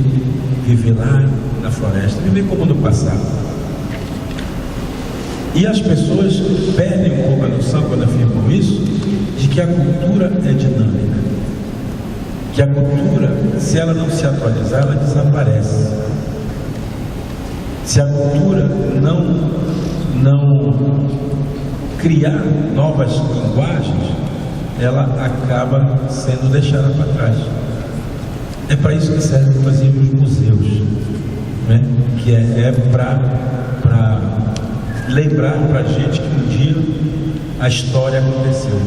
S2: viver lá na floresta, viver como no passado. E as pessoas perdem um pouco a noção, quando afirmam isso, de que a cultura é dinâmica. Que a cultura, se ela não se atualizar, ela desaparece. Se a cultura não criar novas linguagens, ela acaba sendo deixada para trás. É para isso que servem, inclusive, os museus, né? Que é para lembrar para a gente que um dia a história aconteceu.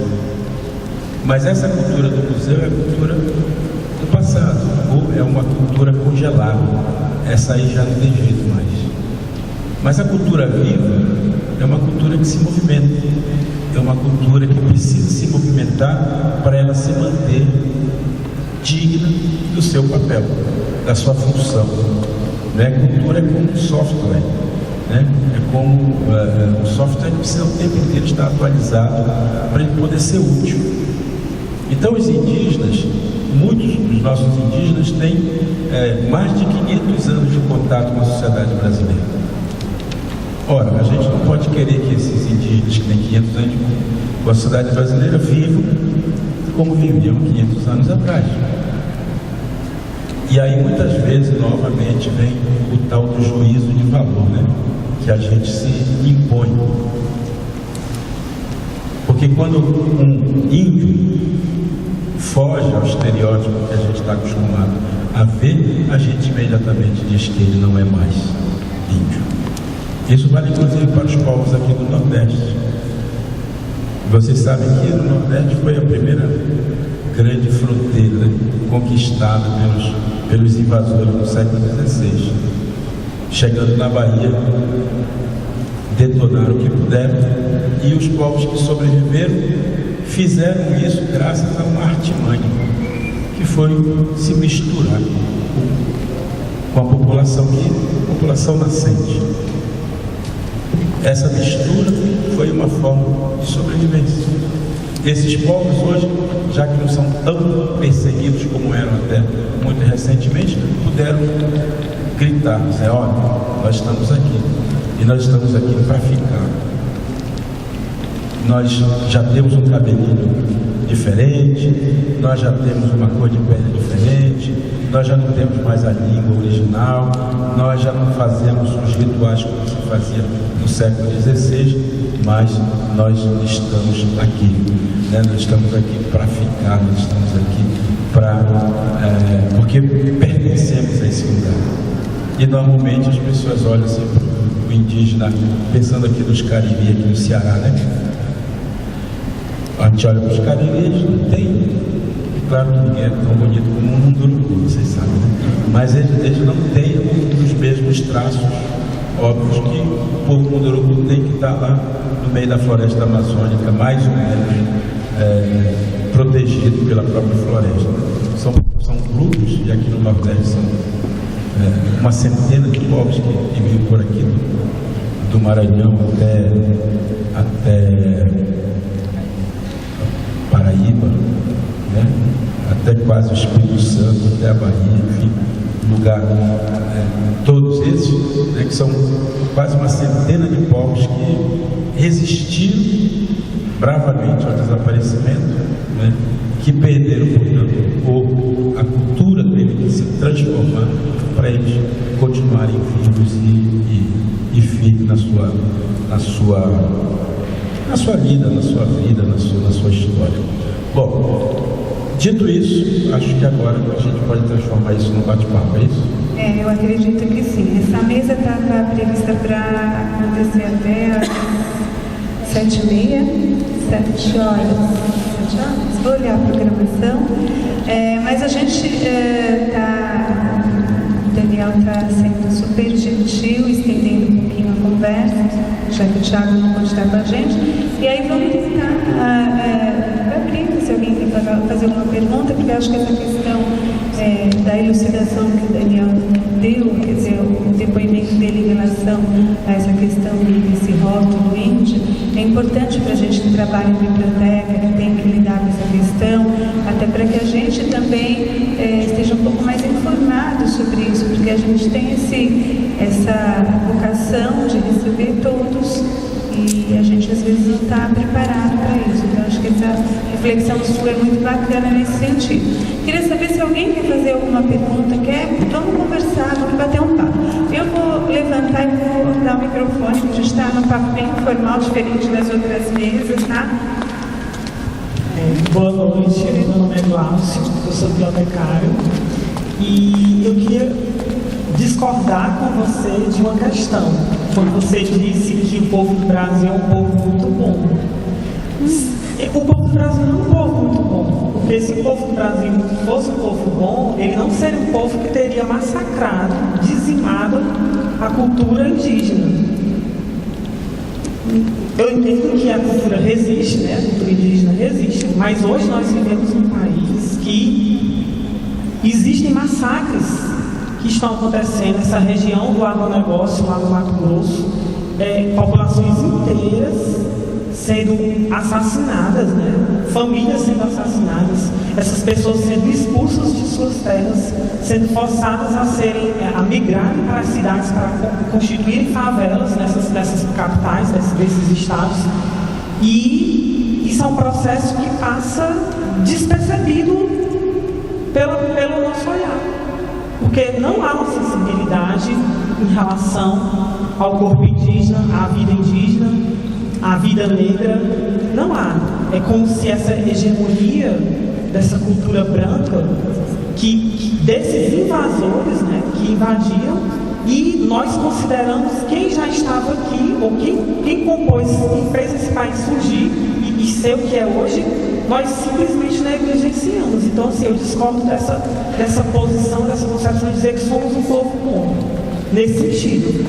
S2: Mas essa cultura do museu é a cultura do passado, ou é uma cultura congelada. Essa aí já não tem jeito mais. Mas a cultura viva, é uma cultura que se movimenta, é uma cultura que precisa se movimentar para ela se manter digna do seu papel, da sua função. Né? Cultura é como um software, né? É como um software que precisa o tempo inteiro estar atualizado para ele poder ser útil. Então os indígenas, muitos dos nossos indígenas têm mais de 500 anos de contato com a sociedade brasileira. Ora, a gente não pode querer que esses indígenas que têm 500 anos com a sociedade brasileira vivam como viviam 500 anos atrás. E aí muitas vezes novamente vem o tal do juízo de valor, né? Que a gente se impõe. Porque quando um índio foge ao estereótipo que a gente está acostumado a ver, a gente imediatamente diz que ele não é mais índio. Isso vale inclusive para os povos aqui do Nordeste. Vocês sabem que no Nordeste foi a primeira grande fronteira, né, conquistada pelos invasores no século XVI. Chegando na Bahia, detonaram o que puderam, e os povos que sobreviveram fizeram isso graças a uma artimanha, que foi se misturar com a população nascente. Essa mistura foi uma forma de sobrevivência. Esses povos hoje, já que não são tão perseguidos como eram até muito recentemente, puderam gritar, dizer, olha, nós estamos aqui, e nós estamos aqui para ficar. Nós já temos um cabelinho diferente, nós já temos uma cor de pele diferente, nós já não temos mais a língua original, nós já não fazemos os rituais como se fazia no século XVI, mas nós estamos aqui, né? Nós estamos aqui para ficar, nós estamos aqui porque pertencemos a esse lugar. E normalmente as pessoas olham assim para o indígena, pensando aqui nos Cariri, aqui no Ceará, né? A gente olha para os Cariris, não tem, claro que ninguém é tão bonito como um Munduruku, vocês sabem, né? Mas eles não têm os mesmos traços óbvios que o povo Munduruku tem, que está lá no meio da floresta amazônica, mais ou menos protegido pela própria floresta. São grupos, e aqui no Nordeste são uma centena de povos que vivem por aqui, do Maranhão até Paraíba, né? Até quase o Espírito Santo, até a Bahia, enfim, lugar, todos esses, né, que são quase uma centena de povos que resistiram bravamente ao desaparecimento, né, que perderam, portanto, a cultura teve que se transformar para eles continuarem vivos e firmes na sua vida, na sua história. Bom, dito isso, acho que agora a gente pode transformar isso num bate-papo, é isso?
S1: Eu acredito que sim. Essa mesa está prevista para acontecer até às 7h30, 7 horas. Vou olhar a programação. Mas a gente o Daniel está sendo super gentil, estendendo um pouquinho a conversa, já que o Thiago não pode estar com a gente. E aí vamos tentar abrir, se alguém quer fazer uma pergunta, porque eu acho que essa questão da elucidação que o Daniel deu, quer dizer, o depoimento dele em relação a essa questão desse rótulo índio, é importante para a gente que trabalha em biblioteca, que tem que lidar com essa questão, até para que a gente também esteja um pouco mais informado sobre isso, porque a gente tem essa vocação de receber todos e a gente às vezes não está preparado para isso. Então acho que essa reflexão sua é muito bacana nesse sentido. Queria saber se alguém quer fazer alguma pergunta, vamos conversar, vamos bater um papo. Eu vou levantar e vou dar o microfone, que a gente está num papo bem informal, diferente das outras mesas, tá?
S3: Boa noite, meu nome é Glaucio, eu sou bibliotecário e eu queria discordar com você de uma questão. Quando você disse que o povo do Brasil é um povo muito bom. O povo do Brasil não é um povo muito bom, porque se o povo do Brasil fosse um povo bom, ele não seria um povo que teria massacrado, dizimado a cultura indígena. Eu entendo que a cultura resiste, né? A cultura indígena resiste, mas hoje nós vivemos num país que existem massacres que estão acontecendo nessa região do agronegócio, lá no Mato Grosso, populações inteiras sendo assassinadas, né? Famílias sendo assassinadas, essas pessoas sendo expulsas de suas terras, sendo forçadas a migrarem para as cidades para constituírem favelas nessas capitais, desses estados. E isso é um processo que passa despercebido pelo nosso olhar, porque não há uma sensibilidade em relação ao corpo indígena, à vida indígena, à vida negra. Não há. É como se essa hegemonia dessa cultura branca, desses invasores, né, que invadiram, e nós consideramos quem já estava aqui, ou quem compôs, quem fez esse país surgir e ser o que é hoje, nós simplesmente negligenciamos. Então, assim, eu discordo dessa posição, dessa concepção de dizer que somos um povo bom, nesse sentido.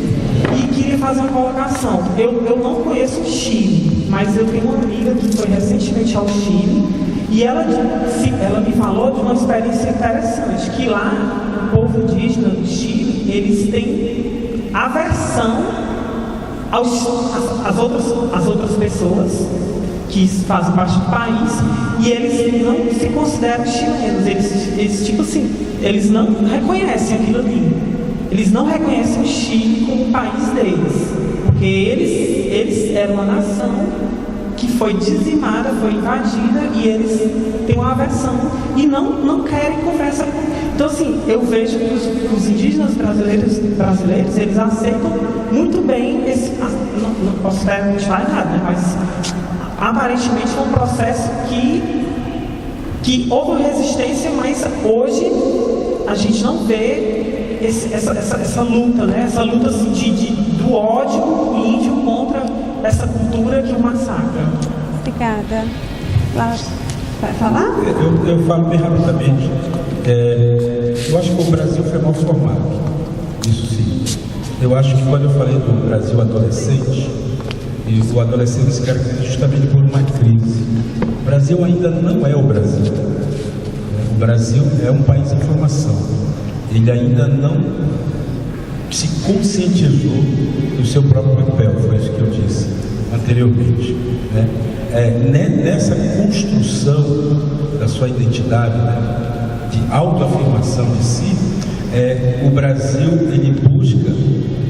S3: E queria fazer uma colocação. Eu não conheço o Chile, mas eu tenho uma amiga que foi recentemente ao Chile, e ela me falou de uma experiência interessante, que lá, o povo indígena do Chile, eles têm aversão às outras pessoas que fazem parte do país, e eles não se consideram chilenos, eles tipo assim, eles não reconhecem aquilo ali, eles não reconhecem o Chile como o país deles, porque eles eram uma nação que foi dizimada, foi invadida, e eles têm uma aversão e não querem conversa com. Então, assim, eu vejo que os indígenas brasileiros, eles aceitam muito bem esse. Não posso estar errado, né? Mas aparentemente foi um processo que houve resistência, mas hoje a gente não vê essa luta, né? Essa luta assim, do ódio índio contra essa cultura que o massacra.
S1: Obrigada. Vai falar?
S2: Eu falo bem rapidamente. Eu acho que o Brasil foi mal formado. Isso sim. Eu acho que quando eu falei do Brasil adolescente, e o adolescente se caracteriza justamente por uma crise. O Brasil ainda não é o Brasil. O Brasil é um país em formação. Ele ainda não se conscientizou do seu próprio papel, foi isso que eu disse anteriormente, né? Nessa construção da sua identidade, né, de autoafirmação de si, o Brasil, ele busca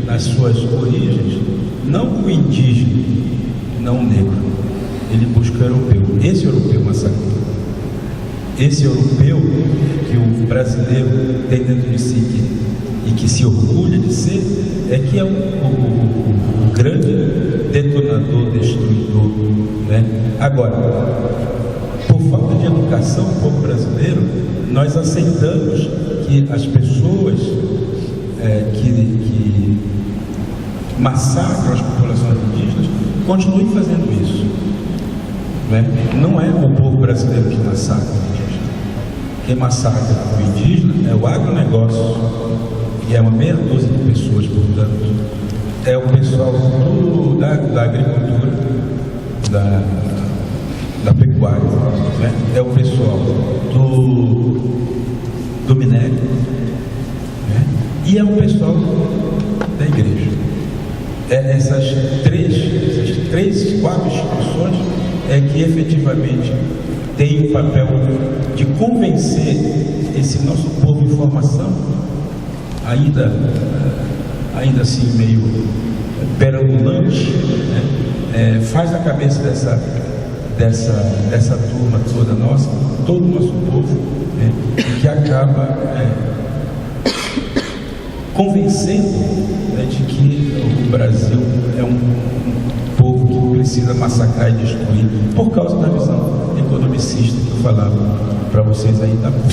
S2: nas suas origens não o indígena, não o negro, ele busca o europeu. Esse europeu massacrou, esse europeu que o brasileiro tem dentro de si e que se orgulha de ser, que é o grande detonador, destruidor, né? Agora, por falta de educação do povo brasileiro, nós aceitamos que as pessoas que massacram as populações indígenas continuem fazendo isso, né? Não é o povo brasileiro que massacra o indígena. Quem massacra o indígena é o agronegócio, e é uma meia dúzia de pessoas, portanto, é o pessoal da agricultura, da pecuária, né? É o pessoal do minério, né? E é o pessoal da igreja. Essas três, quatro instituições que efetivamente têm o papel de convencer esse nosso povo em formação, ainda assim meio perambulante, né? Faz a cabeça dessa turma toda nossa, todo o nosso povo, né? Que acaba convencendo, né, de que o Brasil é um povo que precisa massacrar e destruir por causa da visão economicista que eu falava para vocês ainda há pouco.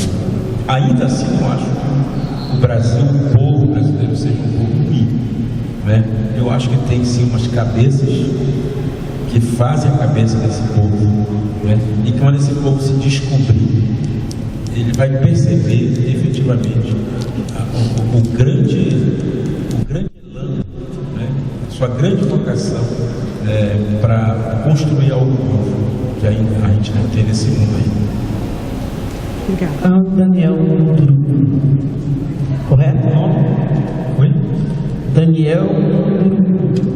S2: Ainda assim, não acho que o Brasil, o povo brasileiro, seja um povo ruim, né? Eu acho que tem sim umas cabeças que fazem a cabeça desse povo, né? E quando esse povo se descobrir, ele vai perceber efetivamente o grande elan, né, sua grande vocação para construir algo novo que ainda a gente não tem nesse mundo aí.
S3: Obrigada. Daniel Munduruku. Correto o nome?
S2: Oi?
S3: Daniel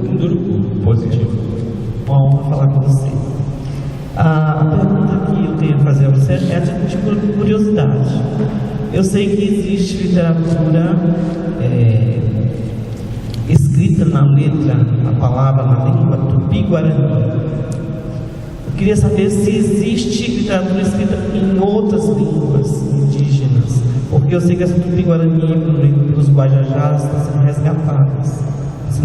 S2: Munduruku, positivo.
S3: Uma honra falar com você. A pergunta que eu tenho a fazer a você é de curiosidade. Eu sei que existe literatura escrita na letra, a palavra na língua tupi-guarani. Eu queria saber se existe literatura escrita em outras línguas indígenas, porque eu sei que essa tupi-guarani dos Guajajaras está sendo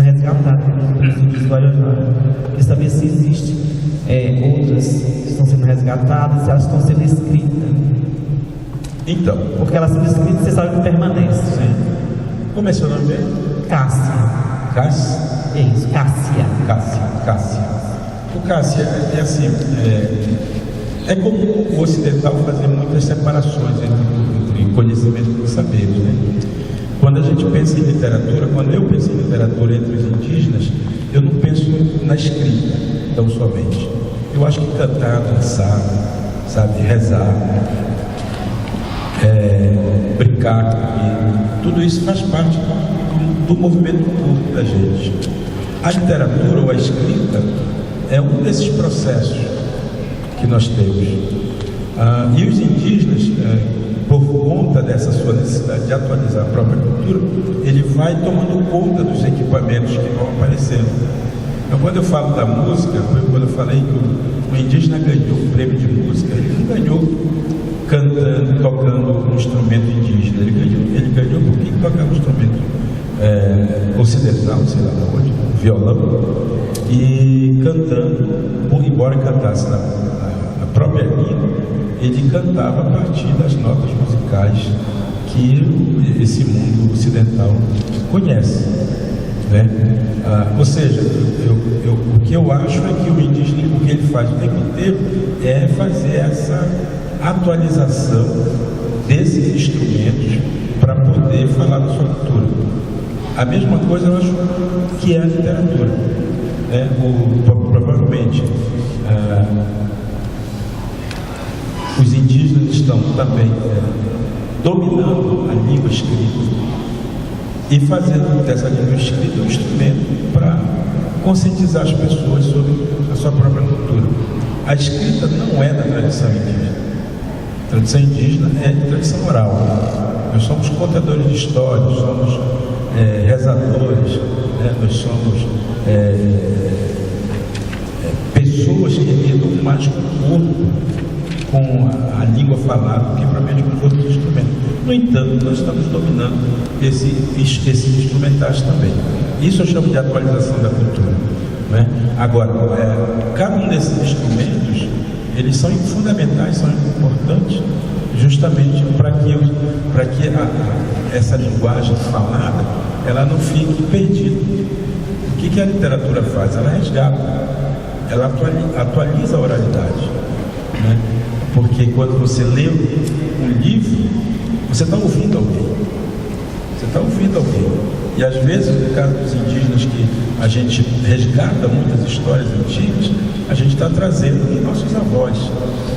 S3: resgatada pelos índios Guajajaras. Eu queria saber se existe outras que estão sendo resgatadas, se elas estão sendo escritas.
S2: Então,
S3: porque elas sendo escritas, você sabe que permanece, né?
S2: Como é seu nome mesmo?
S3: Cássia.
S2: Cássia?
S3: É isso, Cássia.
S2: Cássia. O Cássia é assim, é comum o ocidental fazer muitas separações entre conhecimento e saberes, né? Quando a gente pensa em literatura, quando eu penso em literatura entre os indígenas, eu não penso na escrita tão somente. Eu acho que cantar, dançar, sabe, rezar, brincar, tudo isso faz parte do movimento culto da gente. A literatura ou a escrita é um desses processos que nós temos. E os indígenas, por conta dessa sua necessidade de atualizar a própria cultura, ele vai tomando conta dos equipamentos que vão aparecendo. Então, quando eu falo da música, quando eu falei que o indígena ganhou o prêmio de música, ele não ganhou cantando, tocando um instrumento indígena, ele ganhou porque tocava um instrumento ocidental, sei lá de onde, violão, e cantando, embora cantasse na própria língua, ele cantava a partir das notas musicais que esse mundo ocidental conhece, né? Ou seja, o que eu acho é que o indígena, o que ele faz o tempo inteiro é fazer essa atualização desses instrumentos para poder falar da sua cultura. A mesma coisa eu acho que é a literatura, né? Provavelmente os indígenas estão também dominando a língua escrita e fazendo dessa língua escrita um instrumento para conscientizar as pessoas sobre a sua própria cultura. A escrita não é da tradição indígena. A tradição indígena é tradição oral. Nós somos contadores de histórias, somos rezadores, né? Nós somos pessoas que lidam mais com o corpo, com a língua falada, do que propriamente com os outros instrumentos. No entanto, nós estamos dominando esses instrumentais também. Isso eu chamo de atualização da cultura, né? Agora, cada um desses instrumentos, eles são fundamentais, são importantes, justamente para que essa linguagem falada, ela não fique perdida. O que a literatura faz? Ela resgata, ela atualiza a oralidade, né? Porque quando você lê um livro, você está ouvindo alguém. Você está ouvindo alguém. E às vezes, no caso dos indígenas, que a gente resgata muitas histórias antigas, a gente está trazendo os nossos avós,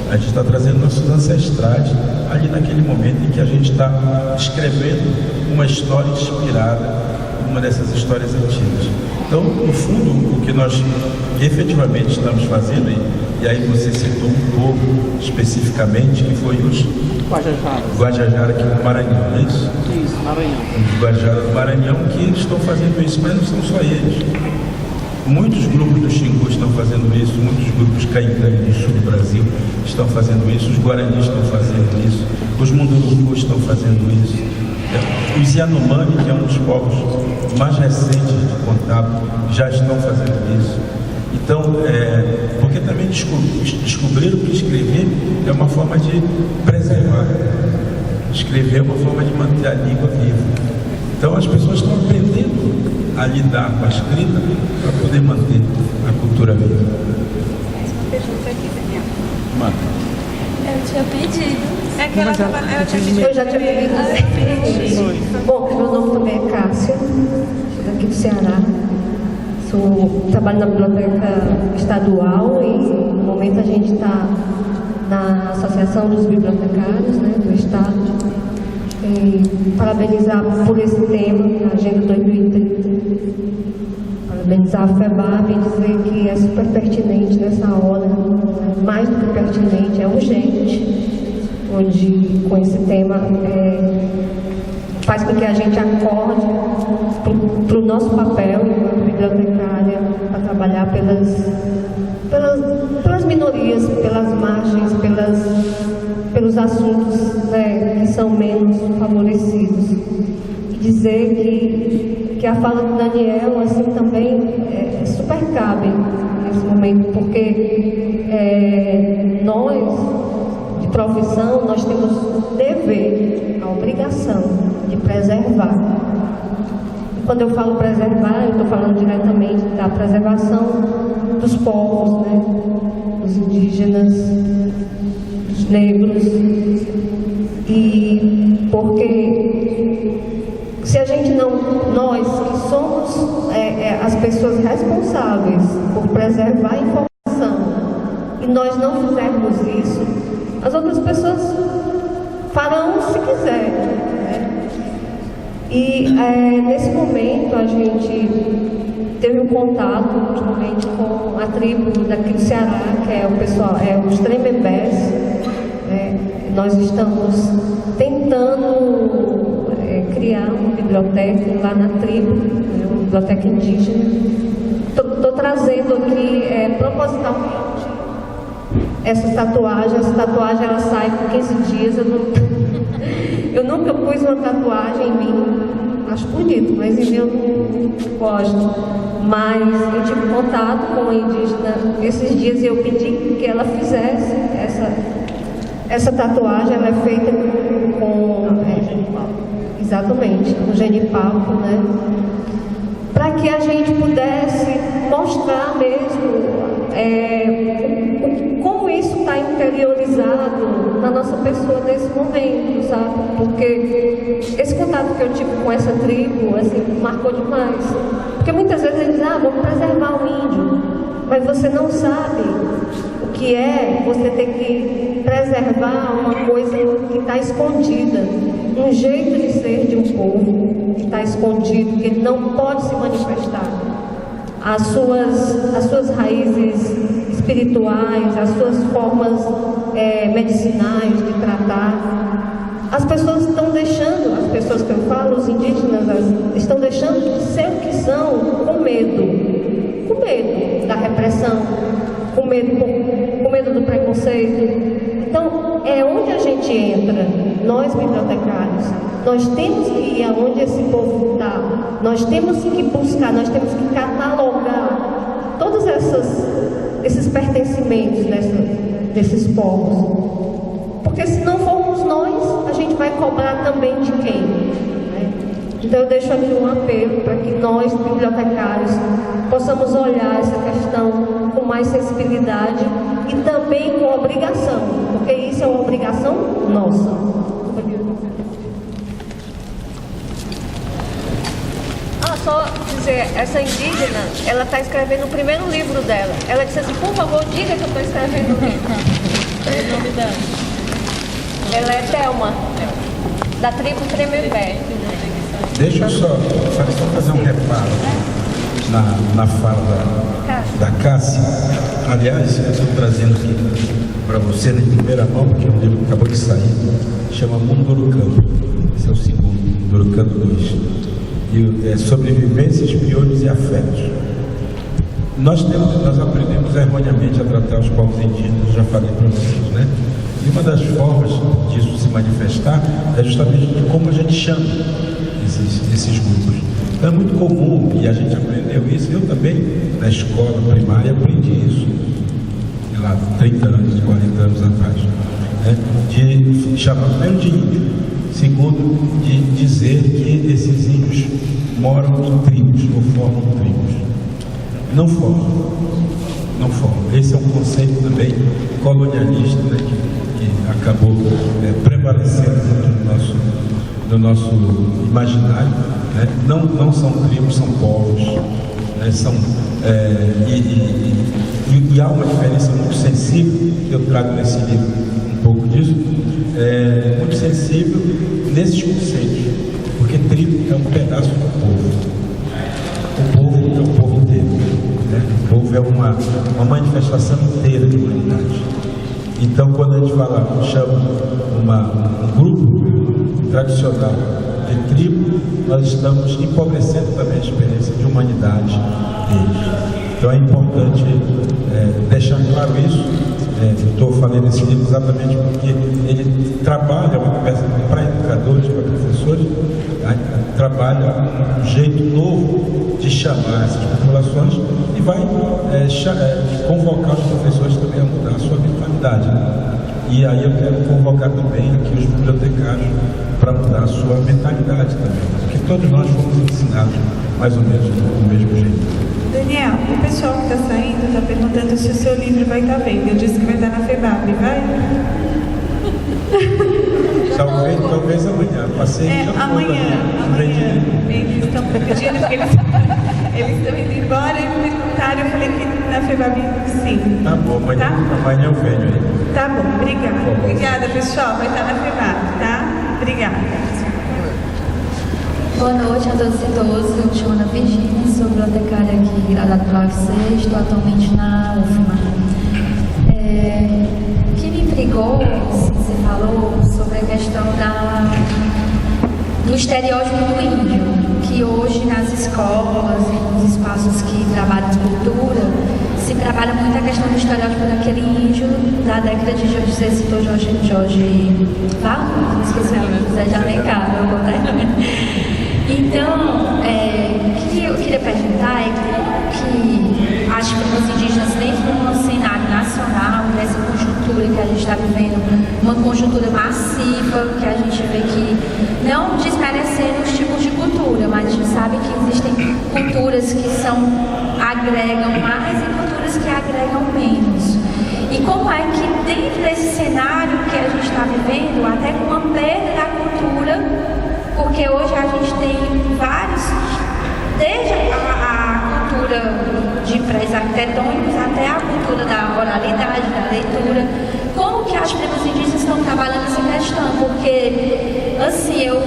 S2: a gente está trazendo nossos ancestrais ali naquele momento em que a gente está escrevendo uma história inspirada em uma dessas histórias antigas. Então, no fundo, o que nós efetivamente estamos fazendo, e aí você citou um pouco especificamente, que foi os Guajajara aqui no Maranhão, não é isso?
S4: Isso, Maranhão.
S2: Os Guajajara do Maranhão que estão fazendo isso, mas não são só eles. Muitos grupos do Xingu estão fazendo isso, muitos grupos caingangue do sul do Brasil estão fazendo isso, os Guaranis estão fazendo isso, os Mundurucus estão fazendo isso. Os Yanomami, que é um dos povos mais recentes de contato, já estão fazendo isso. Então, porque também descobriram que escrever é uma forma de preservar. Escrever é uma forma de manter a língua viva. Então, as pessoas estão aprendendo a lidar com a escrita para poder manter a cultura viva.
S5: Pergunta aqui, Daniel.
S2: Mano.
S5: Eu tinha pedido. É que ela
S6: Eu já tinha pedido. Bom, meu nome também é Cássia, sou daqui do Ceará.
S4: trabalho na biblioteca estadual e no momento a gente está na Associação dos Bibliotecários, né, do Estado. E parabenizar por esse tema, a Agenda 2030. Parabenizar a FEBAB e dizer que é super pertinente nessa hora, mais do que pertinente, é urgente, onde com esse tema faz com que a gente acorde para o nosso papel enquanto bibliotecária, para trabalhar pelas minorias, pelas margens, pelos assuntos, né, que são menos favorecidos. E dizer que a fala do Daniel, assim, também super cabe nesse momento, porque nós, de profissão, nós temos o dever, a obrigação de preservar. E quando eu falo preservar, eu estou falando diretamente da preservação dos povos, né, dos indígenas, dos negros, e porque se a gente não, nós que somos as pessoas responsáveis por preservar a informação, e nós não fizermos isso, as outras pessoas farão se quiserem, né? E nesse momento a gente teve um contato ultimamente com a tribo daqui do Ceará, que é o pessoal, os Tremembés. Nós estamos tentando criar uma biblioteca lá na tribo, uma biblioteca indígena. Estou trazendo aqui propositalmente essa tatuagem ela sai por 15 dias. Eu nunca pus uma tatuagem em mim, acho bonito, mas em mim eu não gosto. Mas eu tive contato com uma indígena esses dias e eu pedi que ela fizesse essa tatuagem. Ela é feita com exatamente, com genipapo, né? Para que a gente pudesse mostrar mesmo como isso está interiorizado na nossa pessoa nesse momento, sabe? Porque esse contato que eu tive com essa tribo, assim, marcou demais. Porque muitas vezes eles dizem, vamos preservar o índio, mas você não sabe o que é você ter que preservar uma coisa que está escondida, um jeito de ser de um povo que está escondido, que ele não pode se manifestar. As suas raízes espirituais, as suas formas medicinais de tratar. As pessoas estão deixando, as pessoas que eu falo, os indígenas, estão deixando de ser o que são com medo da repressão, com medo do preconceito. Então, é onde a gente entra, nós bibliotecários, nós temos que ir aonde esse povo está, nós temos que buscar, nós temos que catalogar todos esses pertencimentos desses povos. Porque se não formos nós, a gente vai cobrar também de quem? Né? Então eu deixo aqui um apelo para que nós, bibliotecários, possamos olhar essa questão com mais sensibilidade e também com obrigação, porque isso é uma obrigação nossa.
S6: Só dizer, essa indígena, ela está escrevendo o primeiro livro dela. Ela disse assim, por favor, diga que eu estou escrevendo o livro. Qual é o nome dela? Ela é Thelma, da tribo Tremembé.
S2: Deixa eu só fazer um reparo na fala da Cássia. Aliás, eu estou trazendo aqui para você em primeira mão, porque é um livro que acabou de sair, chama Mundurucampo. Esse é o segundo, Mundurucampo 2. E sobrevivências, piolhos e afetos. Nós aprendemos erroneamente a tratar os povos indígenas, já falei para vocês, né? E uma das formas disso se manifestar é justamente de como a gente chama esses grupos. Então é muito comum, e a gente aprendeu isso, eu também, na escola primária, aprendi isso, sei lá, 30 anos, 40 anos atrás, né? De chamar primeiro de índio, segundo, de dizer que esses índios moram em tribos ou formam tribos. Não formam. Esse é um conceito também colonialista, né, que acabou prevalecendo no nosso imaginário. Né? Não são tribos, são povos. E há uma diferença muito sensível, que eu trago nesse livro um pouco disso, muito sensível nesses conceitos, porque tribo é um pedaço do povo. O povo é o povo inteiro, né? O povo é uma manifestação inteira de humanidade. Então, quando a gente chama um grupo tradicional de tribo, nós estamos empobrecendo também a experiência de humanidade deles. Então é importante deixar claro isso. Estou falando esse livro exatamente porque ele trabalha uma conversa para educadores, para professores, trabalha um jeito novo de chamar essas populações e vai convocar os professores também a mudar a sua mentalidade. Né? E aí eu quero convocar também aqui os bibliotecários para mudar a sua mentalidade também, porque todos nós fomos ensinados mais ou menos do mesmo jeito.
S1: Daniel, o pessoal que está saindo está perguntando se o seu livro vai estar vendo. Eu disse que vai estar na FEBAB, vai?
S2: Talvez amanhã. Passei
S1: amanhã. Eles estão pedindo porque eles estão indo embora e me perguntaram. Eu falei que na FEBAB sim.
S2: Tá bom, amanhã eu venho aí.
S1: Tá bom, obrigada. Obrigada, pessoal. Vai estar na FEBAB, tá? Obrigada.
S7: Boa noite a todos e todas. Eu me chamo Ana Virgínia, sou bibliotecária aqui graduada pela UFC, estou atualmente na UFMA. O que me intrigou, você falou sobre a questão do estereótipo do índio, que hoje nas escolas e nos espaços que trabalham de cultura, se trabalha muito a questão do estereótipo daquele índio da década de Jorge, você citou Jorge esqueci o nome, José de Alencar, Então, o que eu queria perguntar é que as tribos indígenas dentro do cenário nacional, dessa conjuntura que a gente está vivendo, uma conjuntura massiva, que a gente vê que, não desmerecendo os tipos de cultura, mas a gente sabe que existem culturas que agregam mais e culturas que agregam menos. E como é que dentro desse cenário que a gente está vivendo, até com uma perda da cultura, porque hoje a gente tem vários, desde a cultura de prédios arquitetônicos até a cultura da oralidade, da leitura, como que as tribos indígenas estão trabalhando essa questão? Porque, assim, eu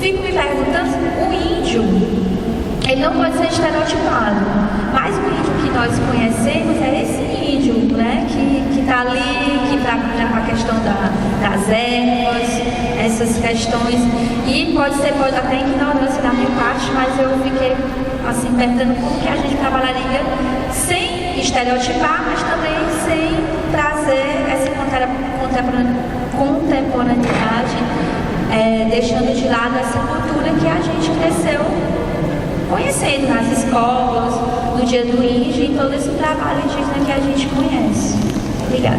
S7: fico me perguntando, o índio, ele não pode ser estereotipado, mas o índio que nós conhecemos é esse índio, né, que está ali, que trabalha com a questão das ervas, essas questões, e pode até ignorância da minha parte, mas eu fiquei assim perguntando como que a gente trabalharia sem estereotipar, mas também sem trazer essa contemporaneidade, deixando de lado essa cultura que a gente cresceu conhecendo nas escolas, no Dia do Índio e todo esse trabalho indígena que a gente conhece. Obrigada.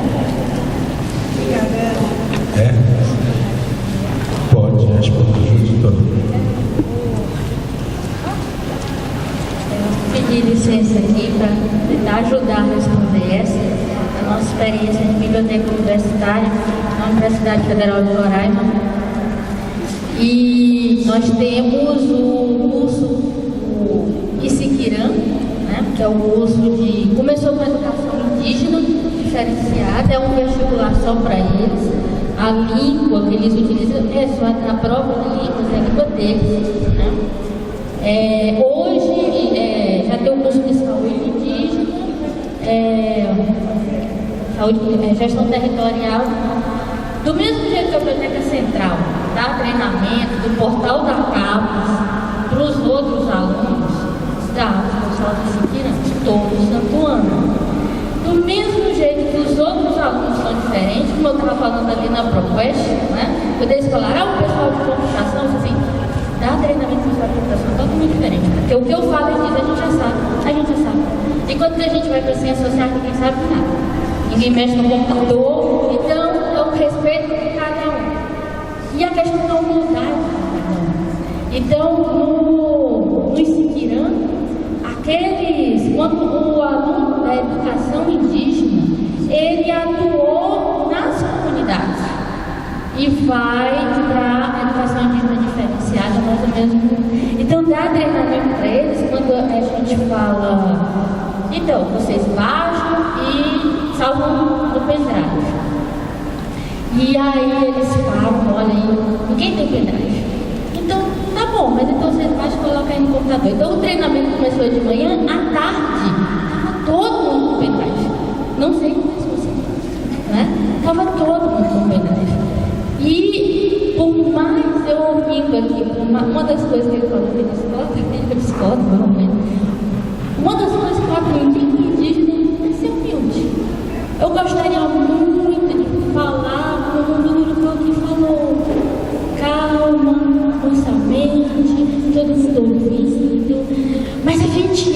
S1: Obrigada.
S2: Pode responder junto todo.
S7: Eu pedi licença aqui para tentar ajudar a responder essa. A nossa experiência de biblioteca universitária na Universidade Federal de Roraima. E nós temos o curso Isiquirã, né, que é o curso começou com educação indígena diferenciada, é um vestibular só para eles. A língua que eles utilizam é só a prova de línguas, é a língua deles. Né? Hoje já tem o curso de saúde indígena, gestão territorial, do mesmo jeito que a Biblioteca Central dá treinamento do portal da CAPES para os outros alunos, dá o pessoal de Isiquirã todo santo ano. Do mesmo jeito que os outros alunos são diferentes, como eu estava falando ali na ProQuest, né? Poder escolar, o pessoal de computação, assim, dá treinamento de computação totalmente diferente. Porque o que eu falo e diz, a gente já sabe. Enquanto a gente vai para a ciência social, ninguém sabe nada. Ninguém mexe no computador, então eu respeito de cada um. E a questão da humildade. Então, no Isiquirã, quando o aluno da educação indígena, ele atuou nas comunidades e vai para a educação indígena diferenciada, mais ou menos. Então, dá treinamento para eles, quando
S8: quando a gente fala, então, vocês baixam e salvam no pendrive. E aí eles falam, olha aí, ninguém tem pendrive. Então, tá bom, mas então vocês baixam e colocam aí no computador. Então o treinamento começou de manhã, à tarde, estava todo mundo com pendrive. Não sei se você, né? Estava todo mundo com pendrive. E por mais eu ouvindo aqui, uma das coisas que ele falou, ele é psicólogo, não, né? Uma das coisas que eu aprendi com indígena é ser humilde. Eu gostaria muito de falar como o menino que falou, calma, mansamente, todo mundo ouvindo. Mas a gente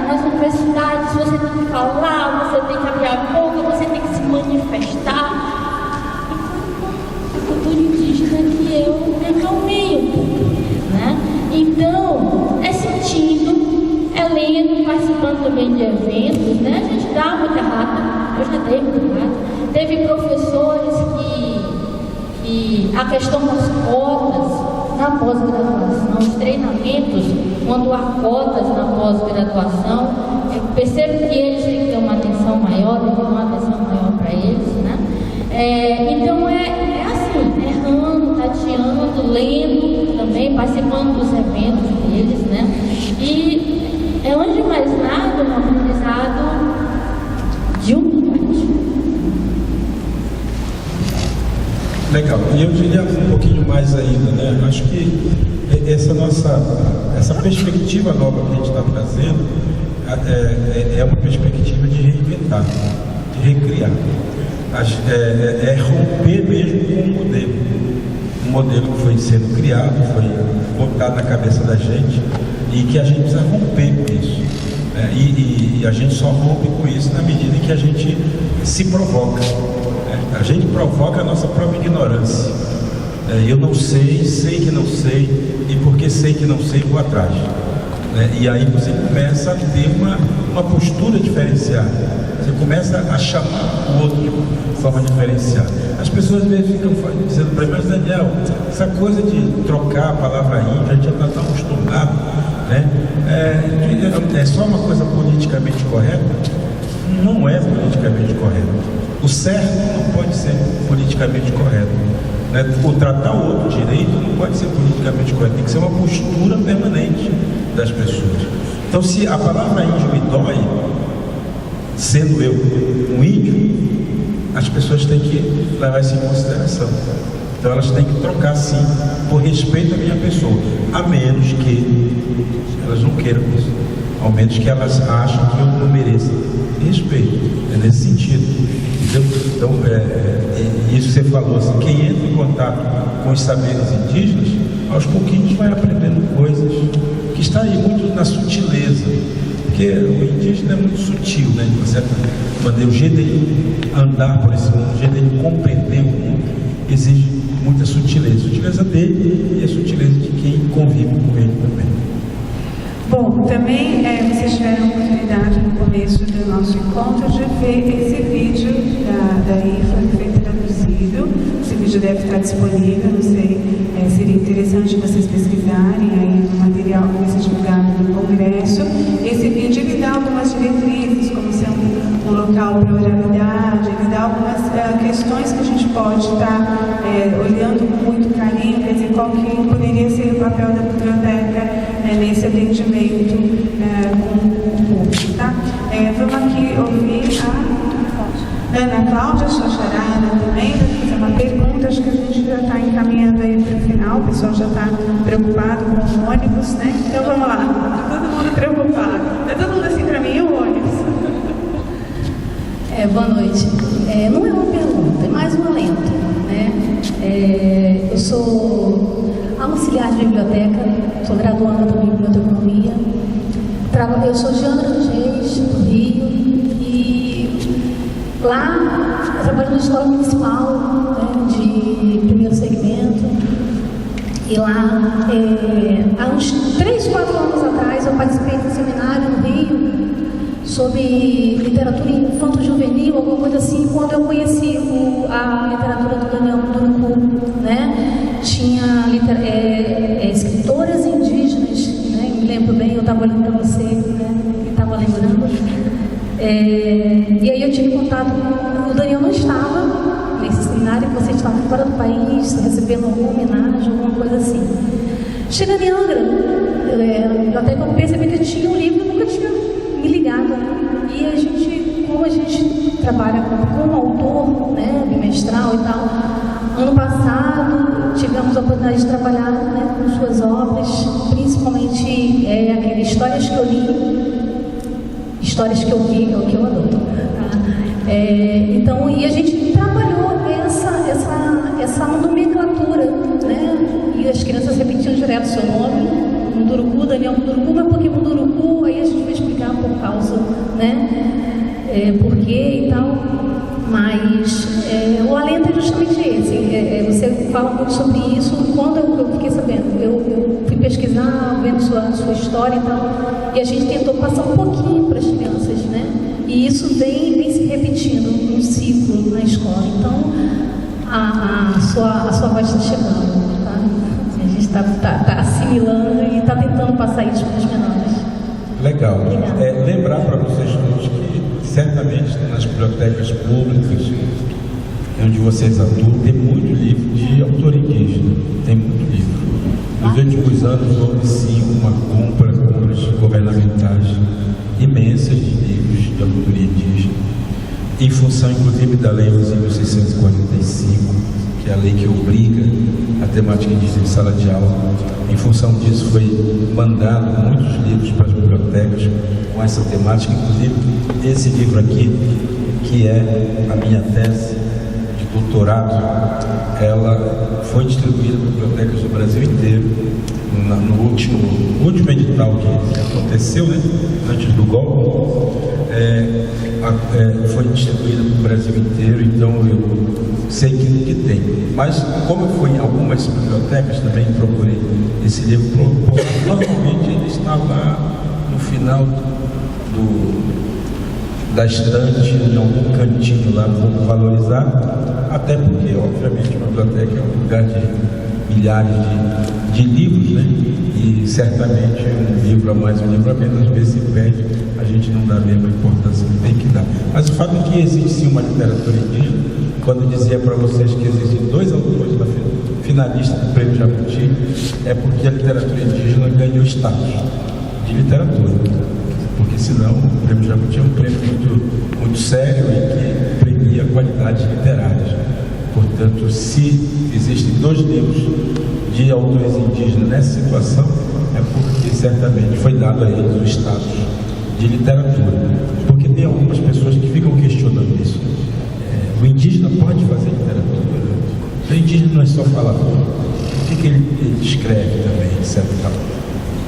S8: nas universidades, você tem que falar, você tem que abrir a boca, você tem que se manifestar. Indígena que eu me acalmei um pouco, né? Então, é sentindo, é lendo, participando também de eventos, né? A gente dá muita rata, eu já dei muita rata. Teve professores que a questão das cotas na pós-graduação, os treinamentos, quando há cotas na pós-graduação, eu percebo que eles têm que ter uma atenção maior, tem que ter uma atenção maior para eles, né? Então é assim, errando, tateando, lendo também, participando dos eventos deles, né? E é onde mais nada um aprendizado de humildade.
S2: Legal, e eu diria um pouquinho mais ainda, né? Acho que essa perspectiva nova que a gente está trazendo é uma perspectiva de reinventar, de recriar. É romper mesmo com um modelo que foi sendo criado, foi botado na cabeça da gente e que a gente precisa romper com isso. E a gente só rompe com isso na medida em que a gente se provoca. A gente provoca a nossa própria ignorância. Eu não sei que não sei, e porque sei que não sei, vou atrás. E aí você começa a ter uma postura diferenciada. Você começa a chamar o outro de forma diferenciada. As pessoas às vezes ficam dizendo para mim, mas Daniel, essa coisa de trocar a palavra índio, a gente já está tão acostumado, né? É só uma coisa politicamente correta? Não é politicamente correto. O certo não pode ser politicamente correto. Né? O tratar o outro direito não pode ser politicamente correto. Tem que ser uma postura permanente das pessoas. Então, se a palavra índio me dói, sendo eu um índio, as pessoas têm que levar isso em consideração. Então elas têm que trocar sim, por respeito à minha pessoa, a menos que elas não queiram isso, ao menos que elas achem que eu não mereço respeito. É nesse sentido. Então, isso que você falou assim, quem entra em contato com os saberes indígenas, aos pouquinhos vai aprendendo coisas que está aí muito na sutileza. Porque o indígena é muito sutil, né? De uma certa maneira, o jeito de andar por esse mundo, o jeito de compreender o mundo, exige muita sutileza. A sutileza dele e a sutileza de quem convive com ele também.
S1: Bom, também vocês tiveram a oportunidade no começo do nosso encontro de ver esse vídeo da IFLA que foi traduzido. Esse vídeo deve estar disponível, não sei, seria interessante vocês pesquisarem aí no material que vai ser divulgado no Congresso. Esse vídeo ele dá algumas diretrizes, como ser um local para oralidade, ele dá algumas questões que a gente pode estar olhando com muito carinho, quer dizer, qual que poderia ser o papel da biblioteca nesse atendimento com o público, tá? Vamos aqui ouvir a Ana Cláudia Chacharada também, vai fazer uma pergunta, acho que a gente já está encaminhando aí para o final, o pessoal já está preocupado com o ônibus, né? Então vamos lá, todo mundo preocupado. Está todo mundo assim para mim, e o ônibus?
S9: Boa noite. Não é uma pergunta, é mais um alento, né? Eu sou auxiliar de biblioteca, sou graduanda também em biblioteconomia. Eu sou de Angra dos Reis, do Rio, e lá eu trabalho na escola municipal, né, de primeiro segmento. E lá, há uns 3, 4 anos atrás, eu participei de um seminário no Rio sobre literatura infanto-juvenil, alguma coisa assim, quando eu conheci a literatura do Daniel Munduruku, né? Tinha escritoras indígenas, né? Me lembro bem, eu estava olhando para você, né, e estava lembrando. E aí eu tive contato com o Daniel, não estava nesse seminário, você estava fora do país, recebendo alguma homenagem, alguma coisa assim. Chegando em Angra, eu até percebi que tinha um livro, eu nunca tinha me ligado. E a gente, como a gente trabalha como autor, né, bimestral e tal, ano passado tivemos a oportunidade de trabalhar, né, com suas obras, principalmente aquelas histórias que eu li, histórias que eu vi, é o que eu adoro. Tá? Então, e a gente trabalhou essa nomenclatura, né? E as crianças repetiam direto seu nome, Munduruku, Daniel Munduruku, mas por que Munduruku? Aí a gente vai explicar por causa, né? Por quê e tal. Mas o alento é justamente esse. Você fala muito sobre isso. Quando eu fiquei sabendo, eu fui pesquisar, vendo sua história e tal, e a gente tentou passar um pouquinho para as crianças, né? E isso vem se repetindo num ciclo na escola. Então, a sua voz está chegando, tá? A gente está assimilando e está tentando passar isso para os menores.
S2: Legal. Lembrar para vocês todos que certamente nas bibliotecas públicas, onde vocês atuam, tem muito livro de autor indígena. Tem muito livro. Nos últimos anos houve sim compras governamentais imensas de livros de autoria indígena, em função inclusive da Lei 11.645, que é a lei que obriga a temática indígena em sala de aula. Em função disso foi mandado muitos livros para as bibliotecas com essa temática, inclusive esse livro aqui, que é a minha tese de doutorado, ela foi distribuída para bibliotecas do Brasil inteiro no último edital que aconteceu, né, antes do golpe. Foi distribuída para o Brasil inteiro, então eu sei que tem. Mas como eu fui em algumas bibliotecas também procurei esse livro, normalmente ele está lá no final da estante, em algum cantinho lá, vou valorizar, até porque, obviamente, uma biblioteca é um lugar de milhares de livros, né? E certamente um livro a mais, um livro a menos, às vezes se perde, a gente não dá a mesma importância que tem que dar. Mas o fato é que existe sim uma literatura indígena. Quando eu dizia para vocês que existem 2 autores finalistas do Prêmio Jabuti, é porque a literatura indígena ganhou status de literatura. Porque senão o Prêmio Jabuti é um prêmio muito sério e que premia qualidades literárias. Portanto, se existem 2 livros de autores indígenas nessa situação, é porque certamente foi dado a eles o status de literatura. Porque tem algumas pessoas que ficam questionando isso. O indígena pode fazer literatura? O indígena não é só falador. O que ele escreve também, etc.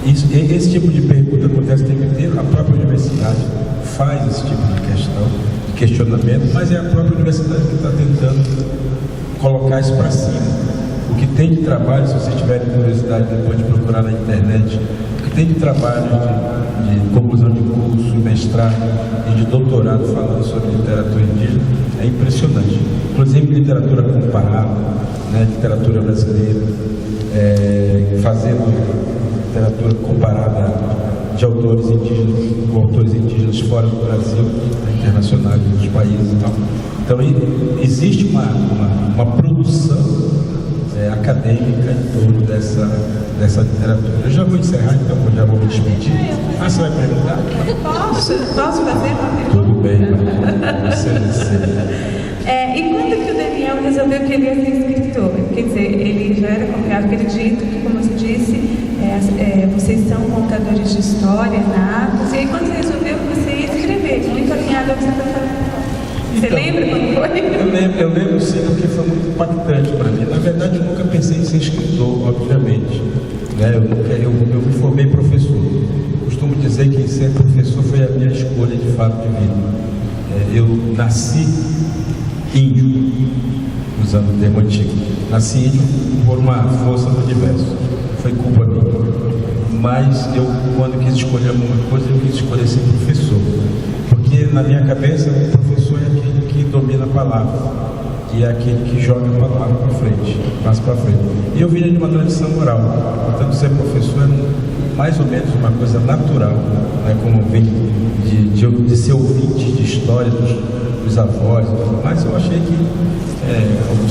S2: Esse tipo de pergunta acontece o tempo inteiro. A própria universidade faz esse tipo de questionamento, mas é a própria universidade que está tentando colocar isso para cima. O que tem de trabalho, se vocês tiverem curiosidade depois de procurar na internet, o que tem de trabalho de conclusão de curso, mestrado e de doutorado falando sobre literatura indígena é impressionante. Inclusive literatura comparada, né, literatura brasileira, fazendo literatura comparada de autores indígenas com autores indígenas fora do Brasil, internacional, em outros países e tal. Então existe uma produção acadêmica em torno dessa literatura. Eu já vou encerrar, então eu já vou me despedir. Você vai perguntar?
S1: Posso fazer uma pergunta?
S2: Tudo bem, você
S1: E quando que o Daniel resolveu que ele ia ser escritor? Quer dizer, ele já era, eu acredito que, como você disse, vocês são contadores de história natos, e aí quando você resolveu que você ia escrever, muito alinhado ao que você está falando? Você lembra quando foi?
S2: Eu lembro sim, porque foi muito impactante para mim. Na verdade, eu nunca pensei em ser escritor, obviamente. Né? Eu me formei professor. Costumo dizer que ser professor foi a minha escolha de fato de vida. Eu nasci índio, usando o termo antigo. Nasci índio por uma força do universo. Foi culpa minha. Mas quando quis escolher alguma coisa, eu quis escolher ser professor. Porque na minha cabeça, o professor é aquele que domina a palavra, e é aquele que joga a palavra para frente, passa para frente. E eu vinha de uma tradição oral, portanto ser professor é mais ou menos uma coisa natural, né, como vem de ser ouvinte de história dos avós, mas eu achei que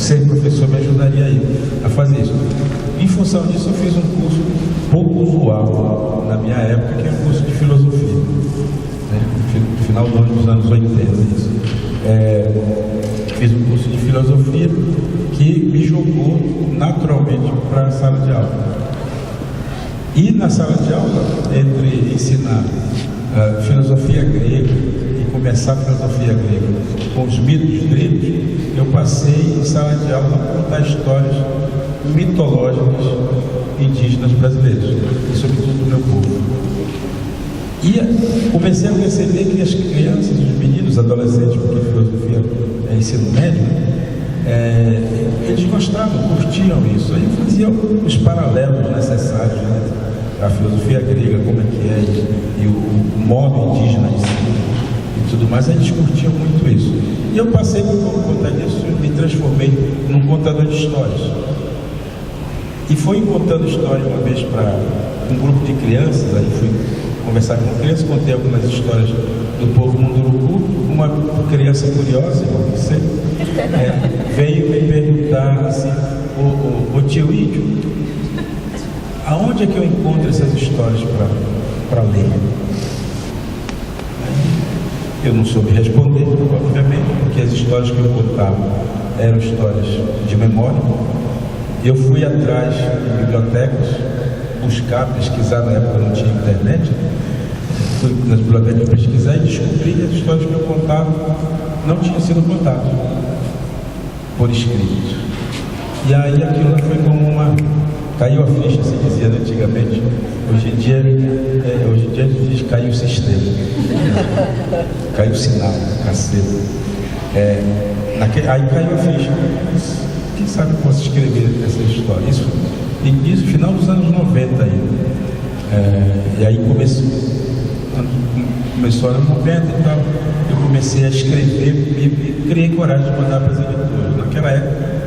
S2: ser professor me ajudaria a fazer isso. Em função disso, eu fiz um curso pouco usual na minha época, que é um curso de filosofia, né, no final dos anos 80. Isso. Fiz um curso de filosofia que me jogou naturalmente para a sala de aula. E na sala de aula, entre ensinar filosofia grega e começar a filosofia grega com os mitos gregos, eu passei em sala de aula a contar histórias mitológicas indígenas brasileiras, e sobretudo do meu povo. E comecei a perceber que as crianças, os meninos, adolescentes, porque filosofia é ensino médio, eles gostavam, curtiam isso. Aí eu fazia os paralelos necessários, né? A filosofia grega, como é que é, e o modo indígena de si, e tudo mais, eles curtiam muito isso. E eu passei por conta disso, me transformei num contador de histórias. E fui contando história uma vez para um grupo de crianças, aí fui conversar com crianças, contei algumas histórias do povo Munduruku. Uma criança curiosa, igual você, veio me perguntar assim: o tio Índio, aonde é que eu encontro essas histórias para ler? Eu não soube responder, obviamente, porque as histórias que eu contava eram histórias de memória. Eu fui atrás de bibliotecas, buscar, pesquisar. Na época não tinha internet, fui nas bibliotecas pesquisar e descobri que as histórias que eu contava não tinham sido contadas por escrito. E aí aquilo foi como caiu a ficha, se dizia antigamente. Hoje em dia a gente diz caiu o sistema, caiu o sinal, cacete. Aí caiu a ficha. Quem sabe eu posso escrever essa história? Isso final dos anos 90 aí. E aí começou anos 90 e tal. Eu comecei a escrever e criei coragem de mandar para as editoras. Naquela época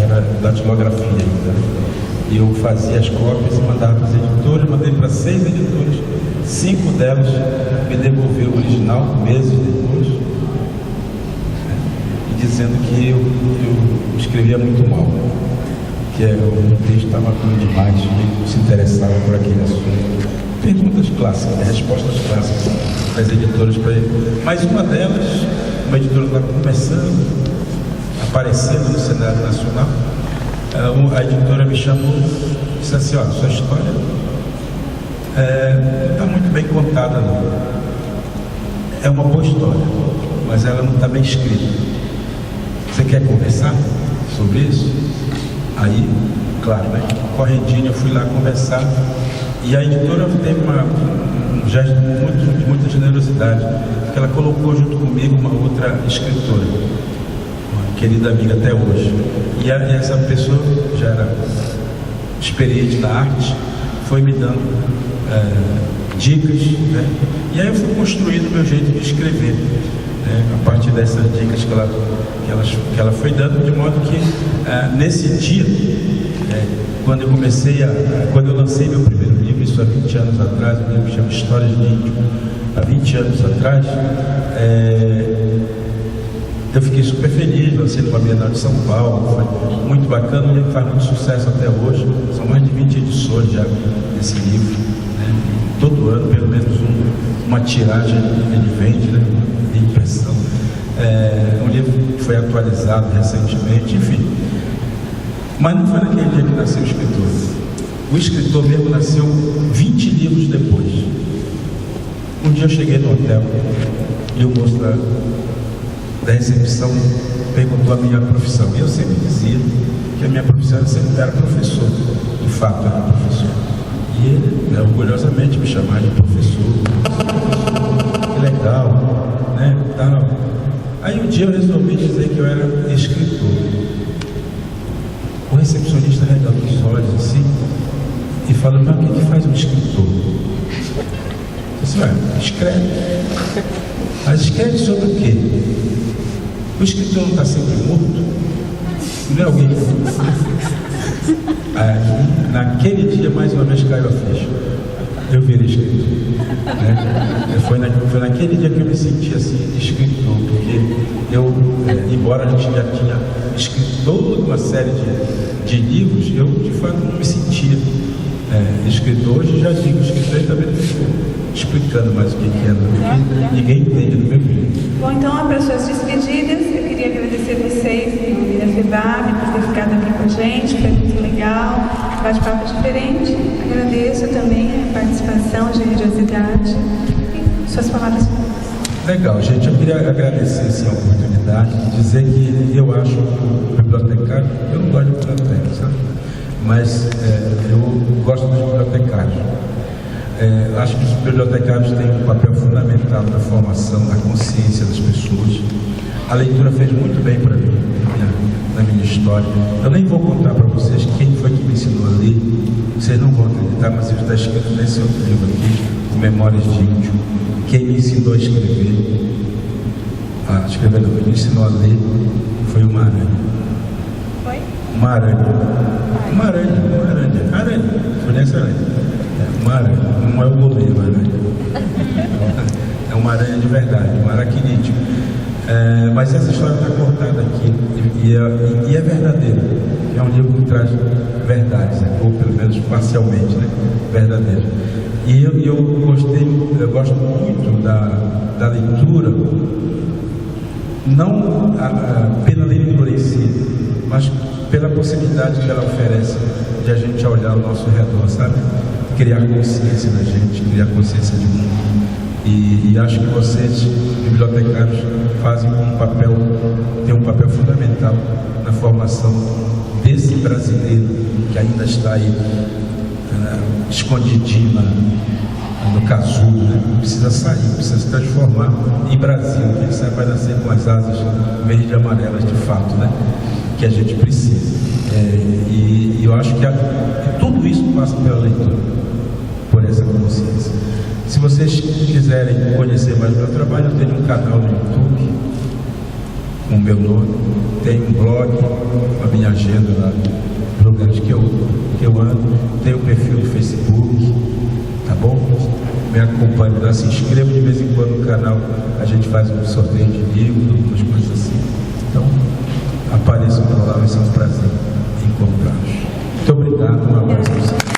S2: era datilografia ainda. E eu fazia as cópias e mandava para as editoras, mandei para 6 editoras, 5 delas me devolveram o original meses depois, e dizendo que eu escrevia muito mal, que o texto estava ruim demais, não se interessava por aquele assunto. Perguntas clássicas, respostas clássicas das editoras para ele. Mas uma delas, uma editora que estava começando, aparecendo no cenário nacional, a editora me chamou e disse assim: olha, sua história não está muito bem contada, não. É uma boa história, mas ela não está bem escrita. Você quer conversar sobre isso? Aí, claro, né? Correndinho, eu fui lá conversar, e a editora teve um gesto de muita generosidade, porque ela colocou junto comigo uma outra escritora, querida amiga até hoje. E essa pessoa já era experiente na arte, foi me dando dicas, né? E aí eu fui construindo o meu jeito de escrever, né? A partir dessas dicas que ela foi dando, de modo que nesse dia, quando eu lancei meu primeiro livro, isso há 20 anos atrás, um livro que chama Histórias de Índio, há 20 anos atrás, eu fiquei super feliz, lancei numa Bienal de São Paulo, foi muito bacana, o livro faz muito sucesso até hoje, são mais de 20 edições já desse livro, né? Todo ano, pelo menos uma tiragem ele vende, né? De impressão. Um livro que foi atualizado recentemente, enfim. Mas não foi naquele dia que nasceu o escritor. O escritor mesmo nasceu 20 livros depois. Um dia eu cheguei no hotel e o moço da recepção perguntou a minha profissão. E eu sempre dizia que a minha profissão sempre era professor. De fato, era professor. E ele, orgulhosamente, me chamava de professor. Que legal, né? Tal. Aí um dia eu resolvi dizer que eu era escritor. O recepcionista regalou os olhos assim e falou: mas o que faz um escritor? Eu disse: escreve. Mas escreve sobre o quê? O escritor não está sempre morto? Não é alguém que Aí, naquele dia, mais uma vez, caiu a ficha. Eu virei escritor. Né? Foi naquele dia que eu me senti assim, escritor, porque eu, embora a gente já tinha escrito toda uma série de livros, eu de fato não me sentia escritor. Hoje já digo escritor e também não estou explicando mais o que é, porque ninguém entende do meu jeito.
S1: Bom, então, para as suas despedidas, eu queria agradecer vocês, em nome da FEBAB, por ter ficado aqui com a gente, foi muito legal, bate-papo diferente. Agradeço também a participação, a generosidade e suas palavras.
S2: Legal, gente, eu queria agradecer assim, a oportunidade de dizer que eu acho que o bibliotecário, eu não gosto de biblioteca, sabe? Mas eu gosto dos bibliotecários. Acho que os bibliotecários têm um papel fundamental na formação da consciência das pessoas. A leitura fez muito bem para mim, na minha história. Eu nem vou contar para vocês quem foi que me ensinou a ler. Vocês não vão acreditar, mas isso está escrito nesse outro livro aqui, o Memórias de Índio. Quem me ensinou a escrever, quem me ensinou a ler, foi uma aranha.
S5: Foi?
S2: Uma aranha. Uma aranha. Conhece a aranha? Uma aranha. Não é o goleiro, a aranha. É uma aranha de verdade, um aracnídeo. Mas essa história está cortada aqui e é verdadeira. É um livro que traz verdades, ou pelo menos parcialmente, né? Verdadeiras. E eu gosto muito da leitura, não pela leitura em si, mas pela possibilidade que ela oferece de a gente olhar ao nosso redor, sabe? Criar consciência da gente, criar consciência de mundo. E acho que vocês, bibliotecários, têm um papel fundamental na formação desse brasileiro que ainda está aí escondidinho no casulo, né? Precisa sair, precisa se transformar em Brasil. Quem sabe vai nascer com as asas verde e amarelas de fato, né? Que a gente precisa. E eu acho que tudo isso passa pela leitura, por essa consciência. Se vocês quiserem conhecer mais do meu trabalho, eu tenho um canal no YouTube com o meu nome, tenho um blog com a minha agenda lá, lugares que eu ando, tenho um perfil no Facebook, tá bom? Me acompanhe lá, se inscreva de vez em quando no canal, a gente faz um sorteio de livros, algumas coisas assim. Então, apareçam por lá, vai ser um prazer encontrá-los. Muito obrigado, um abraço.